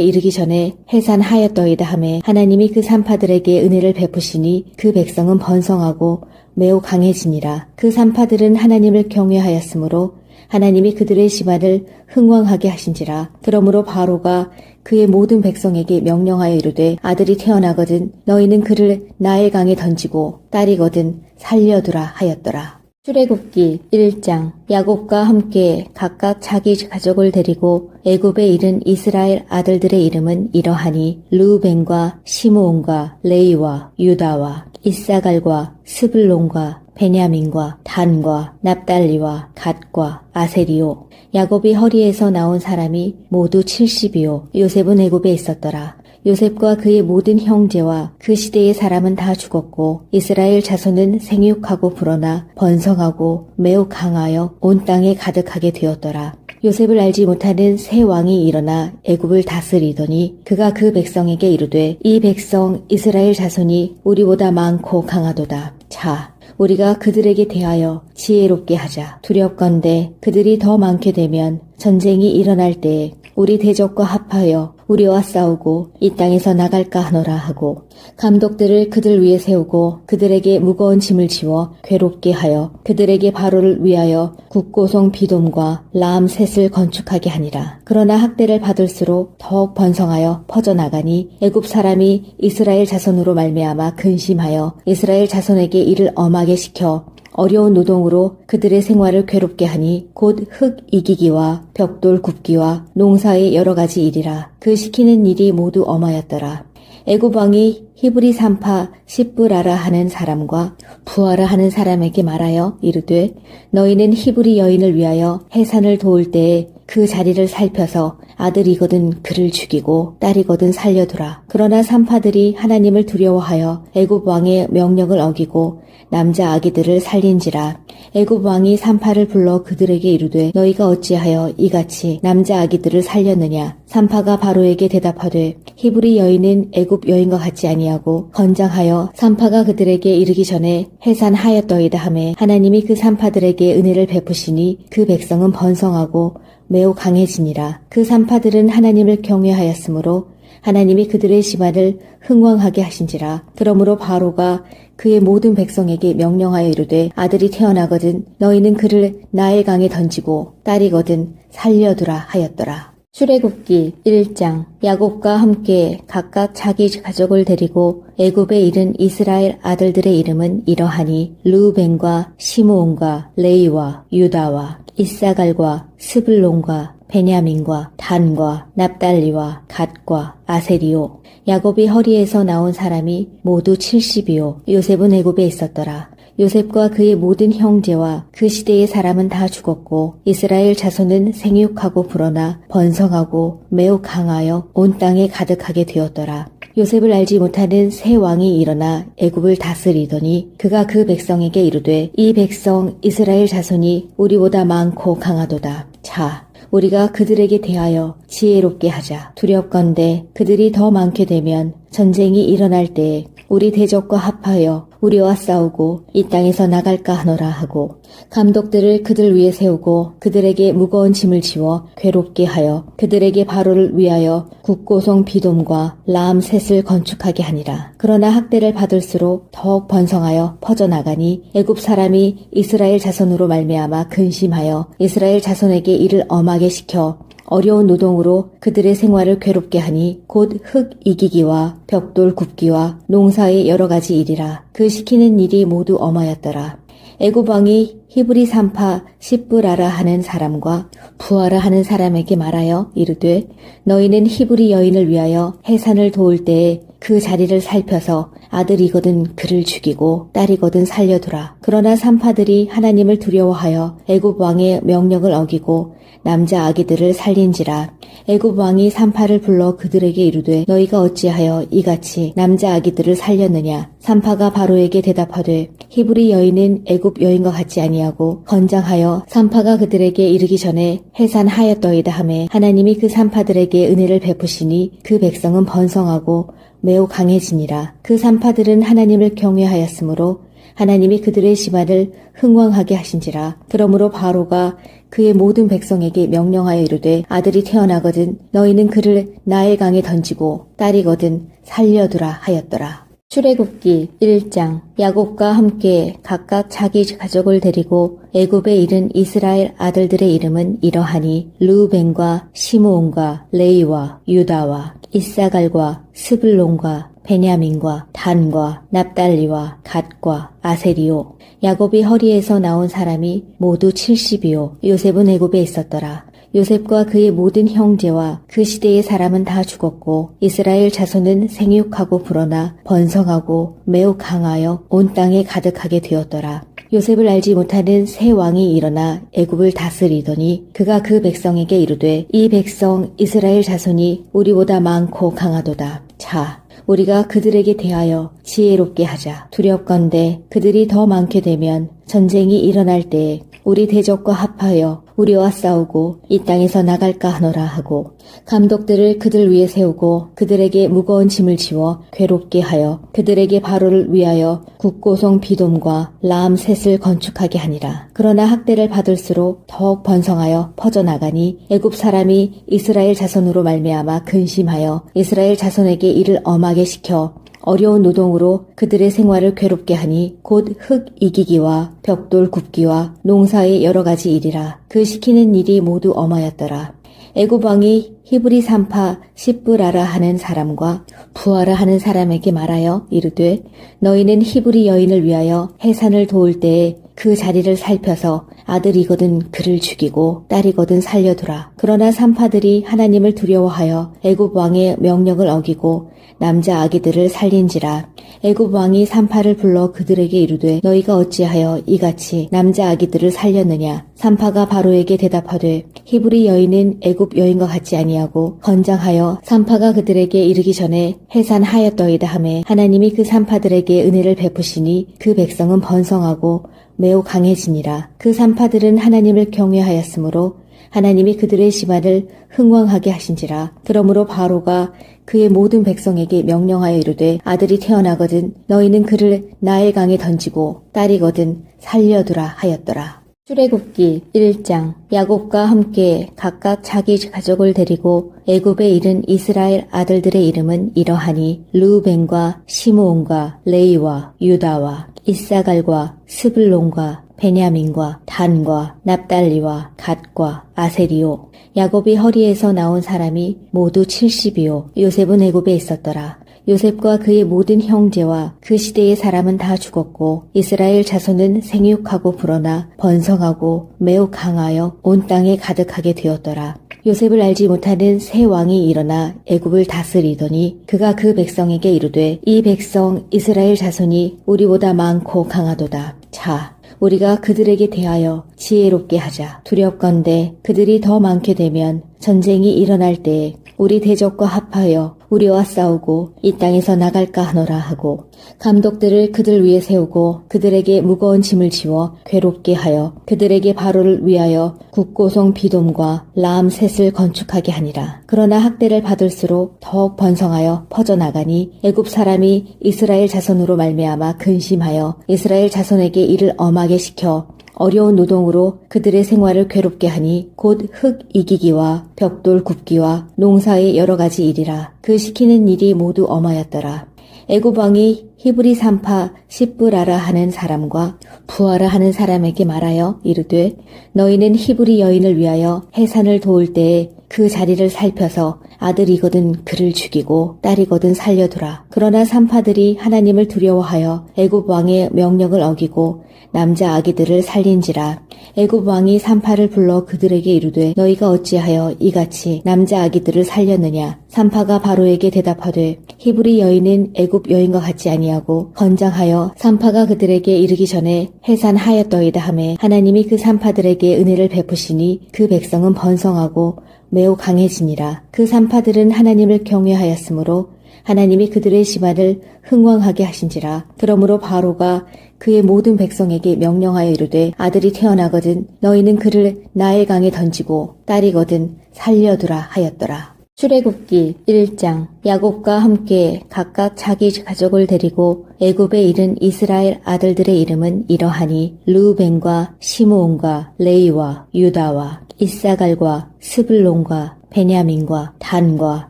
이르기 전에 해산하였더이다 하매 하나님이 그 산파들에게 은혜를 베푸시니 그 백성은 번성하고 매우 강해지니라. 그 산파들은 하나님을 경외하였으므로 하나님이 그들의 집안을 흥왕하게 하신지라. 그러므로 바로가 그의 모든 백성에게 명령하여 이르되 아들이 태어나거든 너희는 그를 나일 강에 던지고 딸이거든 살려두라 하였더라. 출애굽기 1장. 야곱과 함께 각각 자기 가족을 데리고 애굽에 이른 이스라엘 아들들의 이름은 이러하니 르우벤과 시므온과 레이와 유다와 이사갈과 스불론과 베냐민과 단과 납달리와 갓과 아세리요. 야곱이 허리에서 나온 사람이 모두 70이요. 요셉은 애굽에 있었더라. 요셉과 그의 모든 형제와 그 시대의 사람은 다 죽었고 이스라엘 자손은 생육하고 불어나 번성하고 매우 강하여 온 땅에 가득하게 되었더라. 요셉을 알지 못하는 새 왕이 일어나 애굽을 다스리더니 그가 그 백성에게 이르되 이 백성 이스라엘 자손이 우리보다 많고 강하도다. 자, 우리가 그들에게 대하여 지혜롭게 하자. 두렵건대 그들이 더 많게 되면 전쟁이 일어날 때에 우리 대적과 합하여 우리와 싸우고 이 땅에서 나갈까 하노라 하고 감독들을 그들 위에 세우고 그들에게 무거운 짐을 지워 괴롭게 하여 그들에게 바로를 위하여 국고성 비돔과 라암셋을 건축하게 하니라. 그러나 학대를 받을수록 더욱 번성하여 퍼져나가니 애굽 사람이 이스라엘 자손으로 말미암아 근심하여 이스라엘 자손에게 이를 엄하게 시켜 어려운 노동으로 그들의 생활을 괴롭게 하니 곧 흙 이기기와 벽돌 굽기와 농사의 여러 가지 일이라. 그 시키는 일이 모두 엄하였더라. 애굽 왕이 히브리 산파 십브라라 하는 사람과 부하라 하는 사람에게 말하여 이르되 너희는 히브리 여인을 위하여 해산을 도울 때에 그 자리를 살펴서 아들이거든 그를 죽이고 딸이거든 살려두라. 그러나 산파들이 하나님을 두려워하여 애굽 왕의 명령을 어기고 남자 아기들을 살린지라. 애굽 왕이 산파를 불러 그들에게 이르되 너희가 어찌하여 이같이 남자 아기들을 살렸느냐. 산파가 바로에게 대답하되 히브리 여인은 애굽 여인과 같지 아니하고 건장하여 산파가 그들에게 이르기 전에 해산하였더이다 하매 하나님이 그 산파들에게 은혜를 베푸시니 그 백성은 번성하고 매우 강해지니라. 그 산파들은 하나님을 경외하였으므로 하나님이 그들의 집안을 흥왕하게 하신지라. 그러므로 바로가 그의 모든 백성에게 명령하여 이르되 아들이 태어나거든 너희는 그를 나일 강에 던지고 딸이거든 살려두라 하였더라. 출애굽기 1장. 야곱과 함께 각각 자기 가족을 데리고 애굽에 이른 이스라엘 아들들의 이름은 이러하니 르우벤과 시므온과 레이와 유다와 이사갈과 스불론과 베냐민과 단과 납달리와 갓과 아세리요. 야곱이 허리에서 나온 사람이 모두 70이요. 요셉은 애굽에 있었더라. 요셉과 그의 모든 형제와 그 시대의 사람은 다 죽었고 이스라엘 자손은 생육하고 불어나 번성하고 매우 강하여 온 땅에 가득하게 되었더라. 요셉을 알지 못하는 새 왕이 일어나 애굽을 다스리더니 그가 그 백성에게 이르되 이 백성 이스라엘 자손이 우리보다 많고 강하도다. 자, 우리가 그들에게 대하여 지혜롭게 하자. 두렵건대 그들이 더 많게 되면 전쟁이 일어날 때에 우리 대적과 합하여 우리와 싸우고 이 땅에서 나갈까 하노라 하고 감독들을 그들 위에 세우고 그들에게 무거운 짐을 지워 괴롭게 하여 그들에게 바로를 위하여 국고성 비돔과 라암셋을 건축하게 하니라. 그러나 학대를 받을수록 더욱 번성하여 퍼져나가니 애굽 사람이 이스라엘 자손으로 말미암아 근심하여 이스라엘 자손에게 이를 엄하게 시켜 어려운 노동으로 그들의 생활을 괴롭게 하니 곧 흙 이기기와 벽돌 굽기와 농사의 여러 가지 일이라. 그 시키는 일이 모두 엄하였더라. 애굽 왕이 히브리 산파 시브라라 하는 사람과 부하라 하는 사람에게 말하여 이르되 너희는 히브리 여인을 위하여 해산을 도울 때에 그 자리를 살펴서 아들이거든 그를 죽이고 딸이거든 살려두라. 그러나 산파들이 하나님을 두려워하여 애굽 왕의 명령을 어기고 남자 아기들을 살린지라. 애굽 왕이 산파를 불러 그들에게 이르되 너희가 어찌하여 이같이 남자 아기들을 살렸느냐. 산파가 바로에게 대답하되 히브리 여인은 애굽 여인과 같지 아니하고 건장하여 산파가 그들에게 이르기 전에 해산하였더이다 하매 하나님이 그 산파들에게 은혜를 베푸시니 그 백성은 번성하고 매우 강해지니라. 그 산파들은 하나님을 경외하였으므로 하나님이 그들의 집안을 흥왕하게 하신지라. 그러므로 바로가 그의 모든 백성에게 명령하여 이르되 아들이 태어나거든 너희는 그를 나일 강에 던지고 딸이거든 살려두라 하였더라. 출애굽기 1장. 야곱과 함께 각각 자기 가족을 데리고 애굽에 이른 이스라엘 아들들의 이름은 이러하니 르우벤과 시므온과 레이와 유다와 이사갈과 스불론과 베냐민과 단과 납달리와 갓과 아세리요. 야곱이 허리에서 나온 사람이 모두 70이요. 요셉은 애굽에 있었더라. 요셉과 그의 모든 형제와 그 시대의 사람은 다 죽었고 이스라엘 자손은 생육하고 불어나 번성하고 매우 강하여 온 땅에 가득하게 되었더라. 요셉을 알지 못하는 새 왕이 일어나 애굽을 다스리더니 그가 그 백성에게 이르되 이 백성 이스라엘 자손이 우리보다 많고 강하도다. 자, 우리가 그들에게 대하여 지혜롭게 하자. 두렵건대 그들이 더 많게 되면 전쟁이 일어날 때에 우리 대적과 합하여 우리와 싸우고 이 땅에서 나갈까 하노라 하고 감독들을 그들 위에 세우고 그들에게 무거운 짐을 지워 괴롭게 하여 그들에게 바로를 위하여 국고성 비돔과 라암셋을 건축하게 하니라. 그러나 학대를 받을수록 더욱 번성하여 퍼져나가니 애굽 사람이 이스라엘 자손으로 말미암아 근심하여 이스라엘 자손에게 이를 엄하게 시켜 어려운 노동으로 그들의 생활을 괴롭게 하니 곧 흙 이기기와 벽돌 굽기와 농사의 여러 가지 일이라. 그 시키는 일이 모두 엄하였더라. 애굽 왕이 히브리 산파 시브라라 하는 사람과 부하라 하는 사람에게 말하여 이르되 너희는 히브리 여인을 위하여 해산을 도울 때에 그 자리를 살펴서 아들이거든 그를 죽이고 딸이거든 살려두라. 그러나 산파들이 하나님을 두려워하여 애굽 왕의 명령을 어기고 남자 아기들을 살린지라. 애굽 왕이 산파를 불러 그들에게 이르되 너희가 어찌하여 이같이 남자 아기들을 살렸느냐. 산파가 바로에게 대답하되 히브리 여인은 애굽 여인과 같지 아니하고 건장하여 산파가 그들에게 이르기 전에 해산하였더이다 하매 하나님이 그 산파들에게 은혜를 베푸시니 그 백성은 번성하고 매우 강해지니라. 그 산파들은 하나님을 경외하였으므로 하나님이 그들의 집안을 흥왕하게 하신지라. 그러므로 바로가 그의 모든 백성에게 명령하여 이르되 아들이 태어나거든 너희는 그를 나일 강에 던지고 딸이거든 살려두라 하였더라. 출애굽기 1장. 야곱과 함께 각각 자기 가족을 데리고 애굽에 이른 이스라엘 아들들의 이름은 이러하니 르우벤과 시므온과 레이와 유다와 이사갈과 스불론과 베냐민과 단과 납달리와 갓과 아세리요. 야곱이 허리에서 나온 사람이 모두 70이요. 요셉은 애굽에 있었더라. 요셉과 그의 모든 형제와 그 시대의 사람은 다 죽었고 이스라엘 자손은 생육하고 불어나 번성하고 매우 강하여 온 땅에 가득하게 되었더라. 요셉을 알지 못하는 새 왕이 일어나 애굽을 다스리더니 그가 그 백성에게 이르되 이 백성 이스라엘 자손이 우리보다 많고 강하도다. 자, 우리가 그들에게 대하여 지혜롭게 하자. 두렵건대 그들이 더 많게 되면 전쟁이 일어날 때에 우리 대적과 합하여 우리와 싸우고 이 땅에서 나갈까 하노라 하고 감독들을 그들 위에 세우고 그들에게 무거운 짐을 지워 괴롭게 하여 그들에게 바로를 위하여 국고성 비돔과 라암셋을 건축하게 하니라. 그러나 학대를 받을수록 더욱 번성하여 퍼져나가니 애굽 사람이 이스라엘 자손으로 말미암아 근심하여 이스라엘 자손에게 이를 엄하게 시켜 어려운 노동으로 그들의 생활을 괴롭게 하니 곧 흙 이기기와 벽돌 굽기와 농사의 여러 가지 일이라. 그 시키는 일이 모두 엄하였더라. 애굽 왕이 히브리 산파 십브라라 하는 사람과 부하라 하는 사람에게 말하여 이르되 너희는 히브리 여인을 위하여 해산을 도울 때에 그 자리를 살펴서 아들이거든 그를 죽이고 딸이거든 살려두라. 그러나 산파들이 하나님을 두려워하여 애굽 왕의 명령을 어기고 남자 아기들을 살린지라. 애굽 왕이 산파를 불러 그들에게 이르되 너희가 어찌하여 이같이 남자 아기들을 살렸느냐. 산파가 바로에게 대답하되 히브리 여인은 애굽 여인과 같지 아니하고 건장하여 산파가 그들에게 이르기 전에 해산하였더이다 하매 하나님이 그 산파들에게 은혜를 베푸시니 그 백성은 번성하고 매우 강해지니라. 그 산파들은 하나님을 경외하였으므로 하나님이 그들의 집안을 흥왕하게 하신지라. 그러므로 바로가 그의 모든 백성에게 명령하여 이르되 아들이 태어나거든 너희는 그를 나일강에 던지고 딸이거든 살려두라 하였더라. 출애굽기 1장. 야곱과 함께 각각 자기 가족을 데리고 애굽에 이른 이스라엘 아들들의 이름은 이러하니 르우벤과 시므온과 레이와 유다와 이사갈과 스불론과 베냐민과 단과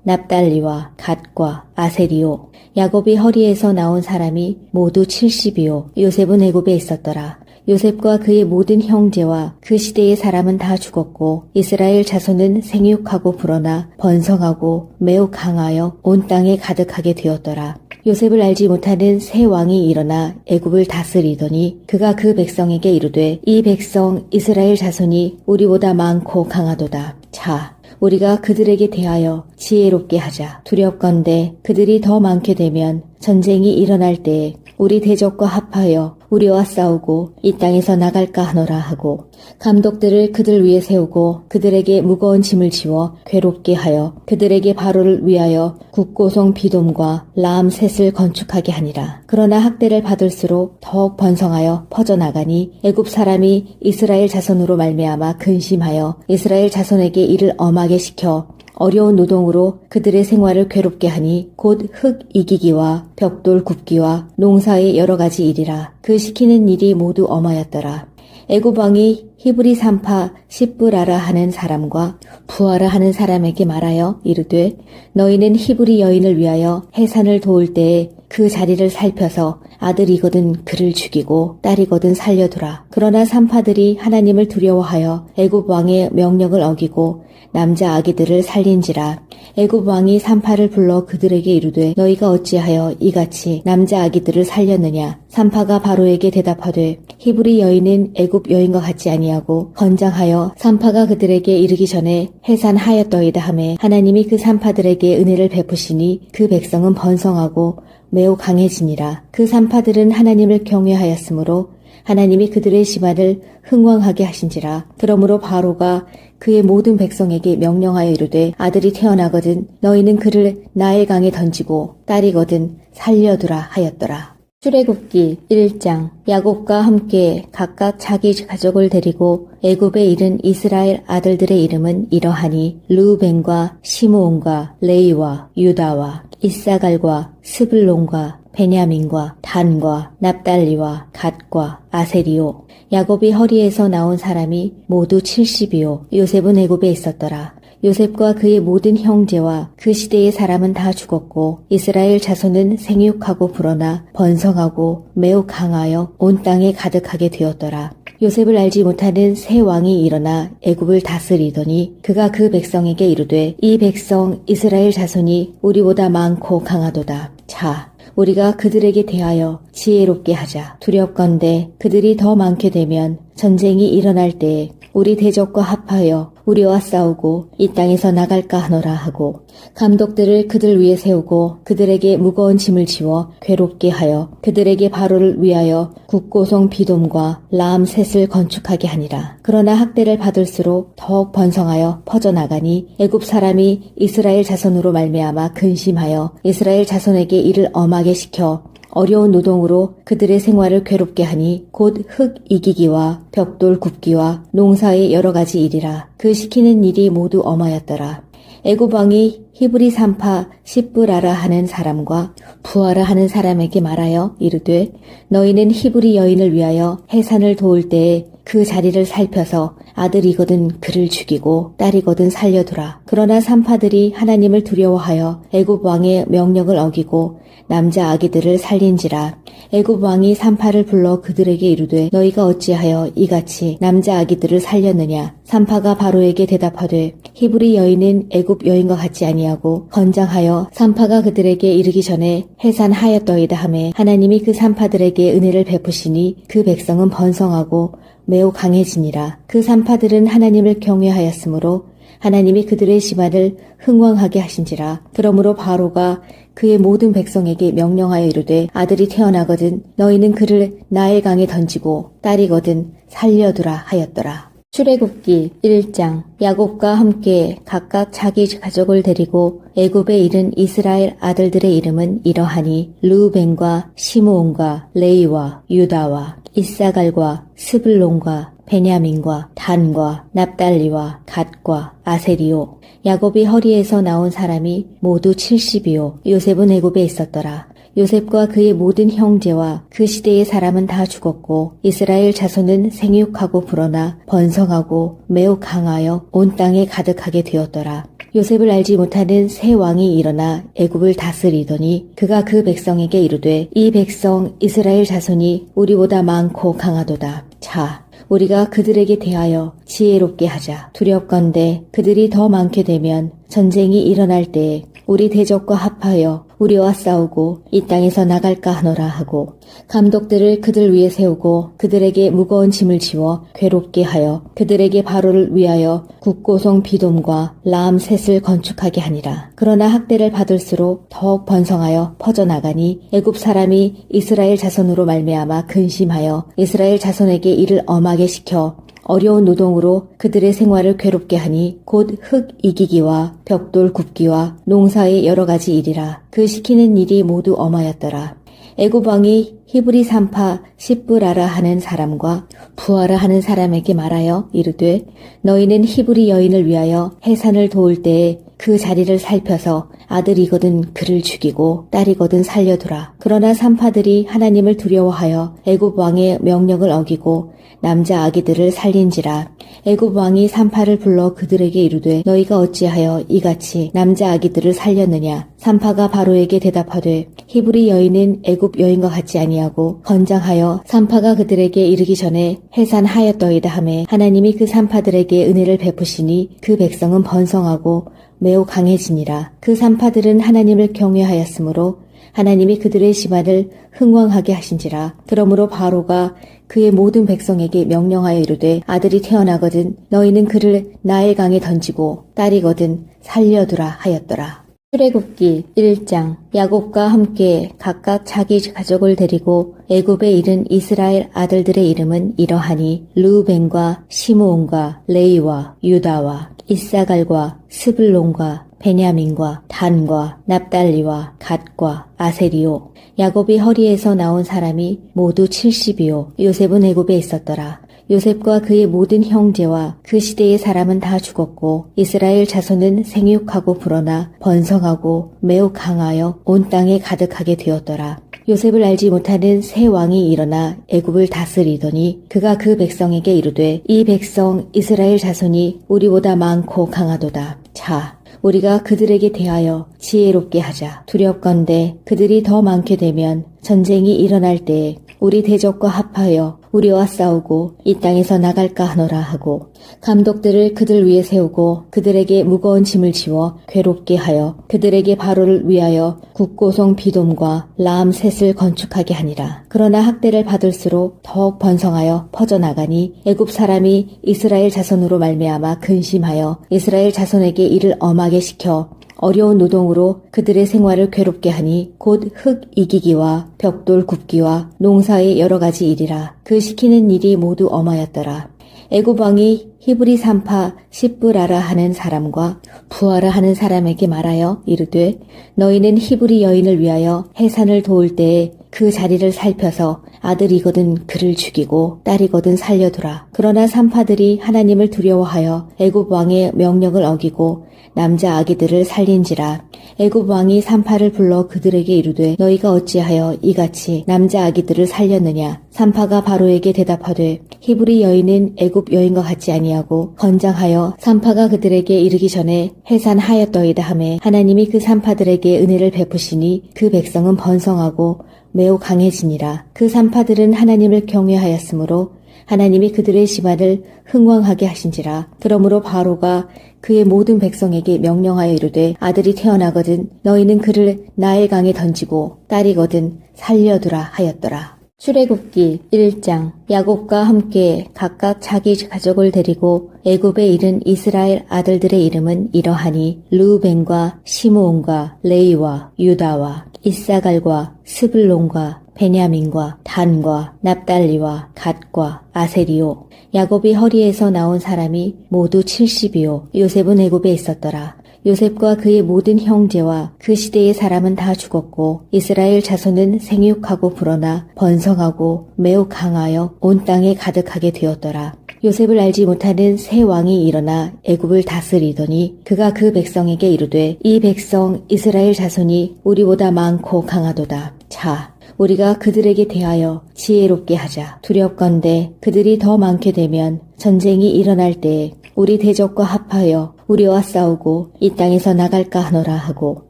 납달리와 갓과 아세리요. 야곱이 허리에서 나온 사람이 모두 70이요. 요셉은 애굽에 있었더라. 요셉과 그의 모든 형제와 그 시대의 사람은 다 죽었고 이스라엘 자손은 생육하고 불어나 번성하고 매우 강하여 온 땅에 가득하게 되었더라. 요셉을 알지 못하는 새 왕이 일어나 애굽을 다스리더니 그가 그 백성에게 이르되 이 백성 이스라엘 자손이 우리보다 많고 강하도다. 자, 우리가 그들에게 대하여 지혜롭게 하자. 두렵건대 그들이 더 많게 되면 전쟁이 일어날 때에 우리 대적과 합하여 우리와 싸우고 이 땅에서 나갈까 하노라 하고 감독들을 그들 위에 세우고 그들에게 무거운 짐을 지워 괴롭게 하여 그들에게 바로를 위하여 국고성 비돔과 라암셋을 건축하게 하니라. 그러나 학대를 받을수록 더욱 번성하여 퍼져나가니 애굽 사람이 이스라엘 자손으로 말미암아 근심하여 이스라엘 자손에게 이를 엄하게 시켜 어려운 노동으로 그들의 생활을 괴롭게 하니 곧 흙 이기기와 벽돌 굽기와 농사의 여러 가지 일이라. 그 시키는 일이 모두 엄하였더라. 애굽 왕이 히브리 산파 십브라라 하는 사람과 부하라 하는 사람에게 말하여 이르되 너희는 히브리 여인을 위하여 해산을 도울 때에 그 자리를 살펴서 아들이거든 그를 죽이고 딸이거든 살려두라. 그러나 산파들이 하나님을 두려워하여 애굽 왕의 명령을 어기고 남자 아기들을 살린지라. 애굽 왕이 산파를 불러 그들에게 이르되 너희가 어찌하여 이같이 남자 아기들을 살렸느냐. 산파가 바로에게 대답하되 히브리 여인은 애굽 여인과 같지 아니하고 건장하여 산파가 그들에게 이르기 전에 해산하였더이다 하매 하나님이 그 산파들에게 은혜를 베푸시니 그 백성은 번성하고 매우 강해지니라. 그 산파들은 하나님을 경외하였으므로 하나님이 그들의 집안을 흥왕하게 하신지라. 그러므로 바로가 그의 모든 백성에게 명령하여 이르되 아들이 태어나거든 너희는 그를 나일강에 던지고 딸이거든 살려두라 하였더라. 출애굽기 1장. 야곱과 함께 각각 자기 가족을 데리고 애굽에 이른 이스라엘 아들들의 이름은 이러하니 르우벤과 시므온과 레이와 유다와 이사갈과 스불론과 베냐민과 단과 납달리와 갓과 아세리요. 야곱이 허리에서 나온 사람이 모두 70이요. 요셉은 애굽에 있었더라. 요셉과 그의 모든 형제와 그 시대의 사람은 다 죽었고 이스라엘 자손은 생육하고 불어나 번성하고 매우 강하여 온 땅에 가득하게 되었더라. 요셉을 알지 못하는 새 왕이 일어나 애굽을 다스리더니 그가 그 백성에게 이르되 이 백성 이스라엘 자손이 우리보다 많고 강하도다. 자, 우리가 그들에게 대하여 지혜롭게 하자. 두렵건대 그들이 더 많게 되면 전쟁이 일어날 때에 우리 대적과 합하여 우리와 싸우고 이 땅에서 나갈까 하노라 하고 감독들을 그들 위에 세우고 그들에게 무거운 짐을 지워 괴롭게 하여 그들에게 바로를 위하여 국고성 비돔과 라암셋을 건축하게 하니라. 그러나 학대를 받을수록 더욱 번성하여 퍼져나가니 애굽 사람이 이스라엘 자손으로 말미암아 근심하여 이스라엘 자손에게 이를 엄하게 시켜 어려운 노동으로 그들의 생활을 괴롭게 하니 곧 흙 이기기와 벽돌 굽기와 농사의 여러 가지 일이라. 그 시키는 일이 모두 엄하였더라. 애굽 왕이 히브리 산파 십브라라 하는 사람과 부하라 하는 사람에게 말하여 이르되 너희는 히브리 여인을 위하여 해산을 도울 때에 그 자리를 살펴서 아들이거든 그를 죽이고 딸이거든 살려두라. 그러나 산파들이 하나님을 두려워하여 애굽 왕의 명령을 어기고 남자 아기들을 살린지라. 애굽 왕이 산파를 불러 그들에게 이르되 너희가 어찌하여 이같이 남자 아기들을 살렸느냐. 산파가 바로에게 대답하되 히브리 여인은 애굽 여인과 같지 아니하고 건장하여 산파가 그들에게 이르기 전에 해산하였더이다 하매 하나님이 그 산파들에게 은혜를 베푸시니 그 백성은 번성하고 매우 강해지니라. 그 산파들은 하나님을 경외하였으므로 하나님이 그들의 집안을 흥왕하게 하신지라. 그러므로 바로가 그의 모든 백성에게 명령하여 이르되 아들이 태어나거든 너희는 그를 나일강에 던지고 딸이거든 살려두라 하였더라. 출애굽기 1장. 야곱과 함께 각각 자기 가족을 데리고 애굽에 이른 이스라엘 아들들의 이름은 이러하니 르우벤과 시므온과 레이와 유다와 이사갈과 스불론과 베냐민과 단과 납달리와 갓과 아세리요. 야곱이 허리에서 나온 사람이 모두 70이요. 요셉은 애굽에 있었더라. 요셉과 그의 모든 형제와 그 시대의 사람은 다 죽었고 이스라엘 자손은 생육하고 불어나 번성하고 매우 강하여 온 땅에 가득하게 되었더라. 요셉을 알지 못하는 새 왕이 일어나 애굽을 다스리더니 그가 그 백성에게 이르되 이 백성 이스라엘 자손이 우리보다 많고 강하도다. 자, 우리가 그들에게 대하여 지혜롭게 하자. 두렵건대 그들이 더 많게 되면 전쟁이 일어날 때에 우리 대적과 합하여 우리와 싸우고 이 땅에서 나갈까 하노라 하고 감독들을 그들 위에 세우고 그들에게 무거운 짐을 지워 괴롭게 하여 그들에게 바로를 위하여 국고성 비돔과 라암셋을 건축하게 하니라. 그러나 학대를 받을수록 더욱 번성하여 퍼져나가니 애굽 사람이 이스라엘 자손으로 말미암아 근심하여 이스라엘 자손에게 이를 엄하게 시켜 어려운 노동으로 그들의 생활을 괴롭게 하니 곧 흙 이기기와 벽돌 굽기와 농사의 여러 가지 일이라. 그 시키는 일이 모두 엄하였더라. 애굽 왕이 히브리 산파 십브라라 하는 사람과 부하라 하는 사람에게 말하여 이르되 너희는 히브리 여인을 위하여 해산을 도울 때에 그 자리를 살펴서 아들이거든 그를 죽이고 딸이거든 살려두라. 그러나 산파들이 하나님을 두려워하여 애굽 왕의 명령을 어기고 남자 아기들을 살린지라. 애굽 왕이 산파를 불러 그들에게 이르되 너희가 어찌하여 이같이 남자 아기들을 살렸느냐. 산파가 바로에게 대답하되 히브리 여인은 애굽 여인과 같지 아니하고 건장하여 산파가 그들에게 이르기 전에 해산하였더이다 하매 하나님이 그 산파들에게 은혜를 베푸시니 그 백성은 번성하고 매우 강해지니라. 그 산파들은 하나님을 경외하였으므로 하나님이 그들의 집안을 흥왕하게 하신지라. 그러므로 바로가 그의 모든 백성에게 명령하여 이르되 아들이 태어나거든 너희는 그를 나일강에 던지고 딸이거든 살려두라 하였더라. 출애굽기 1장. 야곱과 함께 각각 자기 가족을 데리고 애굽에 이른 이스라엘 아들들의 이름은 이러하니 르우벤과 시므온과 레이와 유다와 이사갈과 스불론과 베냐민과 단과 납달리와 갓과 아세리요. 야곱이 허리에서 나온 사람이 모두 70이요. 요셉은 애굽에 있었더라. 요셉과 그의 모든 형제와 그 시대의 사람은 다 죽었고 이스라엘 자손은 생육하고 불어나 번성하고 매우 강하여 온 땅에 가득하게 되었더라. 요셉을 알지 못하는 새 왕이 일어나 애굽을 다스리더니 그가 그 백성에게 이르되 이 백성 이스라엘 자손이 우리보다 많고 강하도다. 자, 우리가 그들에게 대하여 지혜롭게 하자. 두렵건대 그들이 더 많게 되면 전쟁이 일어날 때에 우리 대적과 합하여 우리와 싸우고 이 땅에서 나갈까 하노라 하고 감독들을 그들 위에 세우고 그들에게 무거운 짐을 지워 괴롭게 하여 그들에게 바로를 위하여 국고성 비돔과 라암셋을 건축하게 하니라. 그러나 학대를 받을수록 더욱 번성하여 퍼져나가니 애굽 사람이 이스라엘 자손으로 말미암아 근심하여 이스라엘 자손에게 이를 엄하게 시켜 어려운 노동으로 그들의 생활을 괴롭게 하니 곧 흙 이기기와 벽돌 굽기와 농사의 여러 가지 일이라. 그 시키는 일이 모두 엄하였더라. 애굽 왕이 히브리 산파 십브라라 하는 사람과 부하라 하는 사람에게 말하여 이르되 너희는 히브리 여인을 위하여 해산을 도울 때에 그 자리를 살펴서 아들이거든 그를 죽이고 딸이거든 살려두라. 그러나 산파들이 하나님을 두려워하여 애굽 왕의 명령을 어기고 남자 아기들을 살린지라. 애굽 왕이 산파를 불러 그들에게 이르되 너희가 어찌하여 이같이 남자 아기들을 살렸느냐. 산파가 바로에게 대답하되 히브리 여인은 애굽 여인과 같지 아니하고 건장하여 산파가 그들에게 이르기 전에 해산하였더이다 하매 하나님이 그 산파들에게 은혜를 베푸시니 그 백성은 번성하고 매우 강해지니라. 그 산파들은 하나님을 경외하였으므로 하나님이 그들의 집안을 흥왕하게 하신지라. 그러므로 바로가 그의 모든 백성에게 명령하여 이르되 아들이 태어나거든 너희는 그를 나일강에 던지고 딸이거든 살려두라 하였더라. 출애굽기 1장. 야곱과 함께 각각 자기 가족을 데리고 애굽에 이른 이스라엘 아들들의 이름은 이러하니 르우벤과 시므온과 레이와 유다와 이사갈과 스불론과 베냐민과 단과 납달리와 갓과 아세리요. 야곱이 허리에서 나온 사람이 모두 70이요. 요셉은 애굽에 있었더라. 요셉과 그의 모든 형제와 그 시대의 사람은 다 죽었고 이스라엘 자손은 생육하고 불어나 번성하고 매우 강하여 온 땅에 가득하게 되었더라. 요셉을 알지 못하는 새 왕이 일어나 애굽을 다스리더니 그가 그 백성에게 이르되 이 백성 이스라엘 자손이 우리보다 많고 강하도다. 자, 우리가 그들에게 대하여 지혜롭게 하자. 두렵건대 그들이 더 많게 되면 전쟁이 일어날 때에 우리 대적과 합하여 우리와 싸우고 이 땅에서 나갈까 하노라 하고